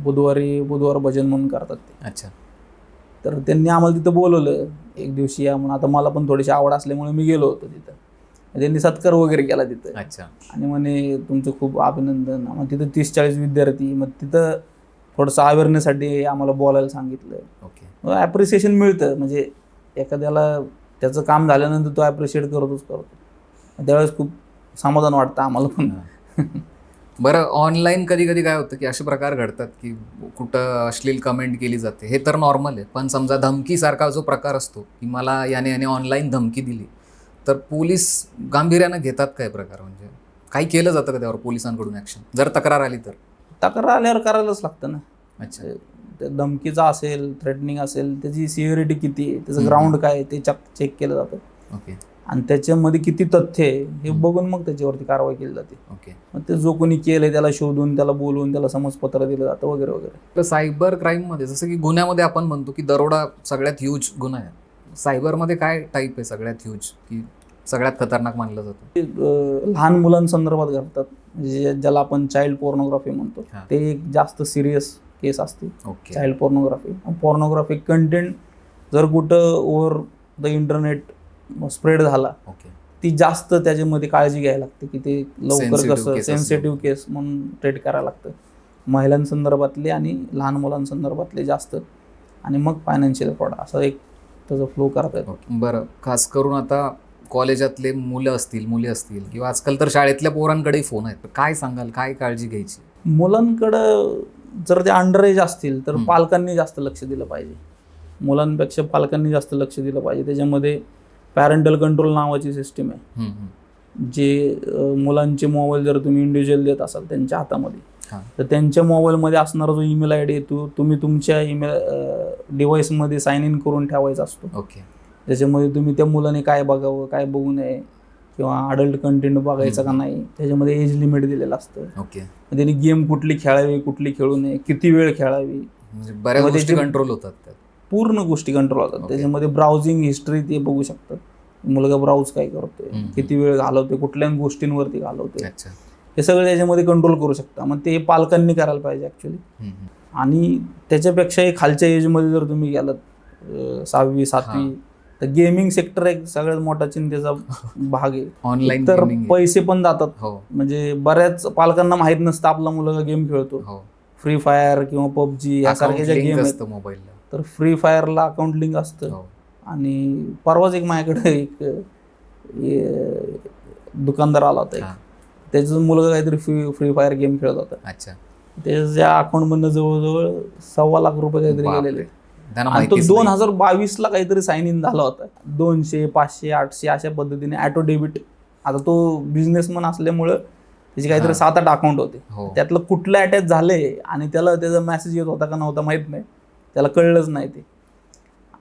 बुधवार भजन म्हणून करतात ते. अच्छा. तर त्यांनी आम्हाला तिथं बोलवलं एक दिवशी या म्हणून. आता मला पण थोडीशी आवड असल्यामुळे मी गेलो होतो तिथं. त्यांनी सत्कार वगैरे केला तिथं. अच्छा. आणि म्हणे तुमचं खूप अभिनंदन. मग तिथं 30-40 विद्यार्थी, मग तिथं थोडंसं अवेअरनेससाठी आम्हाला बोलायला सांगितलं. ओके. ॲप्रिसिएशन मिळतं, म्हणजे एखाद्याला त्याचं काम झाल्यानंतर तो ॲप्रिशिएट करतो. त्यावेळेस खूप समाधान वाटतं आम्हाला पण. बरं, ऑनलाईन कधी कधी काय होतं की असे प्रकार घडतात की कुठं अश्लील कमेंट केली जाते, हे तर नॉर्मल आहे. पण समजा धमकीसारखा जो प्रकार असतो की मला याने ऑनलाईन धमकी दिली, तर पोलीस गांभीर्यानं घेतात काय प्रकार? म्हणजे काही केलं जातं का त्यावर पोलिसांकडून ॲक्शन, जर तक्रार आली तर? तक्रार आल्यावर करायलाच लागतं ना. अच्छा. धमकीचा असेल, थ्रेटनिंग असेल, त्याची सिव्हिरिटी किती आहे, त्याचं ग्राउंड काय आहे ते चेक केलं जातं. ओके. आणि त्याच्यामध्ये किती तथ्य आहे हे बघून मग त्याच्यावरती कारवाई केली जाते. ओके. मग ते जो कोणी केलंय त्याला शोधून, त्याला बोलवून, त्याला समजपत्र दिलं जातं वगैरे वगैरे. तर सायबर क्राईममध्ये जसं की गुन्ह्यामध्ये आपण म्हणतो की दरोडा सगळ्यात ह्यूज गुन्हा आहे, सायबरमध्ये काय टाईप आहे सगळ्यात ह्यूज की सगळ्यात खतरनाक मानलं जातं? लहान मुलांसंदर्भात घडतात, म्हणजे ज्याला आपण चाइल्ड पोर्नोग्राफी म्हणतो, ते एक जास्त सिरियस केस असते. चाइल्ड पोर्नोग्राफिक कंटेंट जर कुठं ओव्हर द इंटरनेट स्प्रेड झाला, ती जास्त त्याच्यामध्ये काळजी घ्यायला लागते की ते लवकर कसं, सेन्सिटिव्ह केस म्हणून ट्रीट करायला लागतं. महिलांसंदर्भातले आणि लहान मुलांसंदर्भातले जास्त, आणि मग फायनान्शियल फ्रॉड, असं एक त्याचा फ्लो करता येतो. बरं, खास करून आता कॉलेजातले मुलं असतील, मुली असतील, किंवा आजकाल तर शाळेतल्या पोरांकडेही फोन आहेत, काय सांगाल, काय काळजी घ्यायची? मुलांकडं जर ते अंडर एज असतील तर पालकांनी जास्त लक्ष दिलं पाहिजे. मुलांपेक्षा पालकांनी जास्त लक्ष दिलं पाहिजे. त्याच्यामध्ये पॅरेंटल कंट्रोल नावाची सिस्टीम आहे, जे मुलांचे मोबाईल जर तुम्ही इंडिव्हिज्युअल देत असाल त्यांच्या हातामध्ये, तर त्यांच्या मोबाईलमध्ये असणारा जो ईमेल ID आहे तुम्ही तुमच्या ईमेल डिव्हाइसमध्ये साइन इन करून ठेवायचा असतो. ओके. त्याच्यामध्ये तुम्ही त्या मुलाने काय बघावं, काय बघू नये, किंवा अडल्ट कंटेंट बघायचं का नाही, त्याच्यामध्ये एज लिमिट दिलेलं असतं. ओके. त्यांनी गेम कुठली खेळावी, कुठली खेळू नये, किती वेळ खेळावी, म्हणजे बऱ्याच गोष्टी कंट्रोल होतात, पूर्ण गोष्टी कंट्रोल होतात. त्याच्यामध्ये ब्राउझिंग हिस्ट्री ते बघू शकतात, मुलगा ब्राउज काय करतोय, किती वेळ घालवतोय, कुठल्या गोष्टींवरती घालवतोय, हे सगळं त्याच्यामध्ये कंट्रोल करू शकता. मग ते पालकांनी करायला पाहिजे ॲक्च्युली. आणि त्याच्यापेक्षाही खालच्या एजमध्ये जर तुम्ही गेलात, 6वी 7वी, तर गेमिंग सेक्टर एक सगळ्यात मोठा चिंतेचा भाग आहे. ऑनलाईन तर पैसे पण जातात. म्हणजे बऱ्याच पालकांना माहित नसतं आपला मुलगा गेम खेळतो. फ्री फायर किंवा PUBG यासारख्या ज्या गेम आहेत, मोबाईलला, तर फ्री फायरला अकाउंट लिंक असतं. आणि परवाच एक माझ्याकडे एक दुकानदार आला होता, त्याचा मुलगा काहीतरी फ्री फायर गेम खेळत होता. अच्छा. त्याच्या अकाउंटमधनं जवळजवळ 1.25 लाख रुपये काहीतरी गेलेले. त्यांना आणि तो माहितीच नाही. 2022ला काहीतरी साइन इन झाला होता. 200, 500, 800 अशा पद्धतीने ऑटो डेबिट. आता तो बिझनेसमन असल्यामुळं त्याचे काहीतरी 7-8 अकाउंट होते. हो. त्यातलं कुठलं अटॅच झालंय आणि त्याला त्याचा मेसेज येत होता का नव्हता माहित नाही, त्याला कळलंच नाही ते.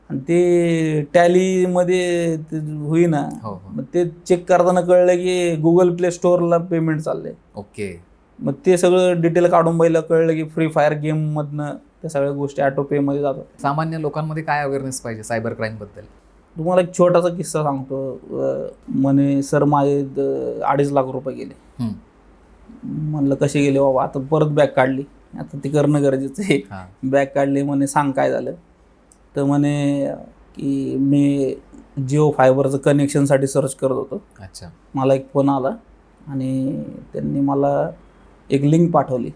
आणि ते टॅलीमध्ये होईना. हो. मग ते चेक करताना कळलं की गुगल प्ले स्टोअरला पेमेंट चाललंय. ओके. मग ते सगळं डिटेल काढून पाहिलं, कळलं की फ्री फायर गेममधनं त्या सगळ्या गोष्टी ऑटो पेमध्ये जातात. सामान्य लोकांमध्ये काय अवेअरनेस पाहिजे सायबर क्राईम बद्दल? तुम्हाला एक छोटासा किस्सा सांगतो. म्हणे सर माझे 2.5 लाख रुपये गेले. म्हणलं कसे गेले बाबा? आता परत बॅग काढली, आता ते करणं गरजेचं आहे. बॅग काढली. म्हणे सांग काय झालं? तर म्हणे की मी जिओ फायबरचं कनेक्शनसाठी सर्च करत होतो. अच्छा. मला एक फोन आला आणि त्यांनी मला एक लिंक पाठवली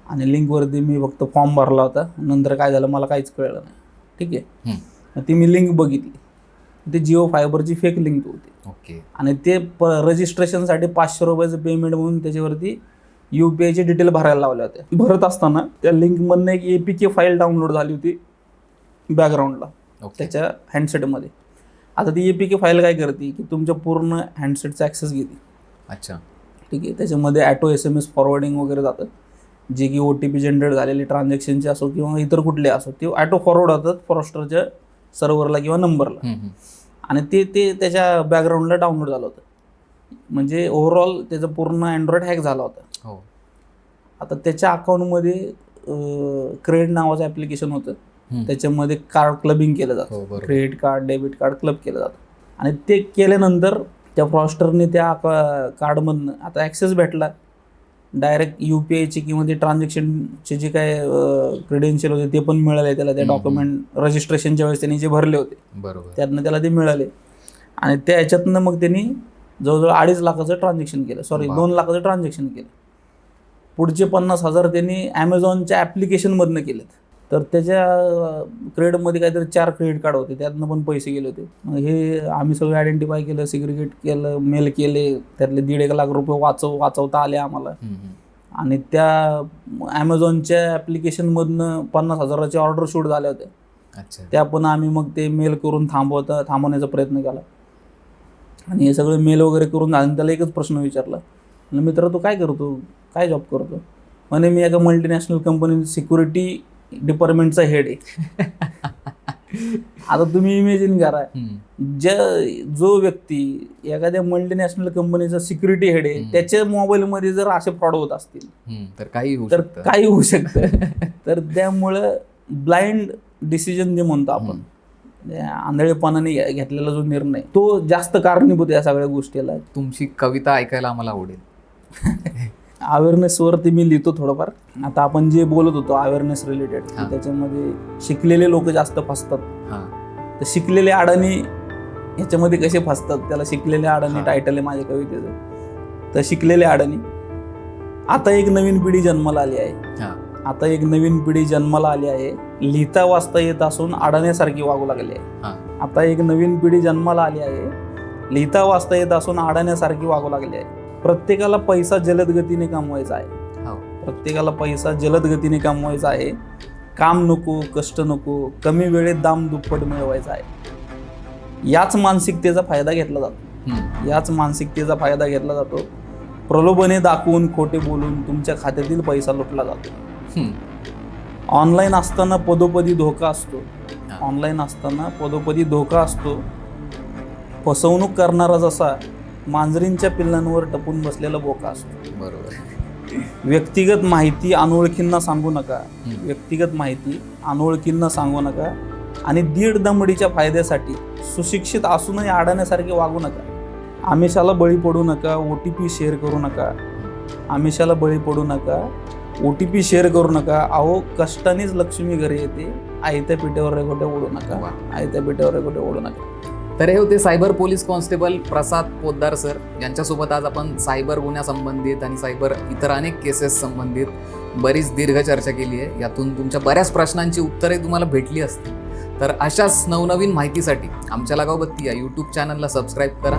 आणि लिंकवरती मी फक्त फॉर्म भरला होता. नंतर काय झालं मला काहीच कळलं नाही. ठीक आहे. मग ती मी लिंक बघितली, ते जिओ फायबरची फेक लिंक होती. ओके. आणि ते रजिस्ट्रेशनसाठी 500 रुपयाचं पेमेंट म्हणून त्याच्यावरती UPIचे डिटेल भरायला लावले होते. भरत असताना त्या लिंकमधनं एक APK फाईल डाउनलोड झाली होती बॅकग्राऊंडला त्याच्या हँडसेटमध्ये. आता ती APK फाईल काय करते की तुमच्या पूर्ण हँडसेटचा ॲक्सेस घेते. अच्छा. ठीक आहे. त्याच्यामध्ये ऑटो SMS फॉरवर्डिंग वगैरे जातं, जे की OTP जनरेट झालेले ट्रान्झॅक्शनचे असो किंवा इतर कुठले असो, ते ऑटो फॉरवर्ड होतात फ्रॉस्टरच्या सर्व्हरला किंवा नंबरला. आणि ते त्याच्या बॅकग्राऊंडला डाउनलोड झालं होतं. म्हणजे ओव्हरऑल त्याचा पूर्ण अँड्रॉइड हॅक झाला होता. हो. आता त्याच्या अकाउंटमध्ये क्रेडिट नावाचं ॲप्लिकेशन होतं. त्याच्यामध्ये कार्ड क्लबिंग केलं जातं. Credit card, debit card club केलं जातं. आणि ते केल्यानंतर त्या फ्रॉस्टरने त्या कार्डमधनं आता ॲक्सेस भेटला डायरेक्ट UPIचे किंवा ते ट्रान्झॅक्शनचे जे काय क्रेडेन्शियल होते ते पण मिळाले त्याला. त्या डॉक्युमेंट रजिस्ट्रेशनच्या वेळेस त्यांनी जे भरले होते त्यातनं त्याला ते मिळाले. आणि त्या ह्याच्यातनं मग त्यांनी जवळजवळ 2.5 लाखाचं ट्रान्झॅक्शन केलं. 2 लाखाचं ट्रान्झॅक्शन केलं. पुढचे 50,000 त्यांनी ॲमेझॉनच्या ॲप्लिकेशनमधनं केलेत. तर त्याच्या क्रेडिटमध्ये काहीतरी 4 क्रेडिट कार्ड होते, त्यातनं पण पैसे गेले होते. मग हे आम्ही सगळं आयडेंटिफाय केलं, सिग्रिगेट केलं, मेल केले. त्यातले 1.5 लाख रुपये वाचवता आले आम्हाला. आणि त्या ॲमेझॉनच्या ॲप्लिकेशनमधनं 50,000चे ऑर्डर शूट झाल्या होत्या. अच्छा. त्या पण आम्ही मग ते मेल करून थांबवण्याचा प्रयत्न केला. आणि हे सगळं मेल वगैरे करून आणि त्याला एकच प्रश्न विचारला, मित्र तू काय करतो, काय जॉब करतो? म्हणे मी एका मल्टीनॅशनल कंपनी सिक्युरिटी डिपार्टमेंटचा हेड आहे. आता तुम्ही इमेजिन करा, जो व्यक्ती एखाद्या मल्टीनॅशनल कंपनीचा सिक्युरिटी हेड आहे त्याच्या मोबाईलमध्ये जर असे फ्रॉड होत असतील तर काही होऊ शकतं. तर त्यामुळं ब्लाइंड डिसिजन जे म्हणतो आपण, आंधळेपणाने घेतलेला जो निर्णय, तो जास्त कारणीभूत या सगळ्या गोष्टीला. तुमची कविता ऐकायला आम्हाला आवडेल. अवेअरनेसवरती मी लिहितो थोडंफार. आता आपण जे बोलत होतो अवेअरनेस रिलेटेड, त्याच्यामध्ये शिकलेले लोक जास्त फसतात. तर शिकलेले अडाणी ह्याच्यामध्ये कसे फसतात, त्याला शिकलेले अडाणी टायटल आहे माझ्या कवितेचं. तर शिकलेले अडाणी, आता एक नवीन पिढी जन्माला आली आहे. लिहिता वाचता येत असून अडाण्यासारखी वागू लागली आहे. आता एक नवीन पिढी जन्माला आली आहे, लिहिता वाचता येत असून अडाण्यासारखी वागू लागली आहे. प्रत्येकाला पैसा जलद गतीने कमवायचा आहे. काम नको, कष्ट नको, कमी वेळेत दाम दुप्पट मिळवायचा आहे. याच मानसिकतेचा फायदा घेतला जातो. प्रलोभने दाखवून, खोटे बोलून तुमच्या खात्यातील पैसा लुटला जातो. ऑनलाईन असताना पदोपदी धोका असतो. फसवणूक करणारा जसा मांजरींच्या पिल्लांवर टपून बसलेला बोका असतो. बरोबर. व्यक्तिगत माहिती अनोळखींना सांगू नका आणि दीड दमडीच्या फायद्यासाठी सुशिक्षित असूनही अडाण्यासारखे वागू नका. आमिषाला बळी पडू नका. OTP शेअर करू नका. अहो कष्टानेच लक्ष्मी घरी येते. आयत्या पिठेवर रेघोट्या ओढू नका. तर हे होते सायबर पोलीस कॉन्स्टेबल प्रसाद पोद्दार सर. यांच्यासोबत आज आपण सायबर गुन्ह्यासंबंधित आणि सायबर इतर अनेक केसेस संबंधित बरीच दीर्घ चर्चा केली आहे. यातून तुमच्या बऱ्याच प्रश्नांची उत्तरे तुम्हाला भेटली असतील. तर अशाच नवनवीन माहितीसाठी आमच्या लगावबत्ती या YouTube चॅनलला सबस्क्राईब करा.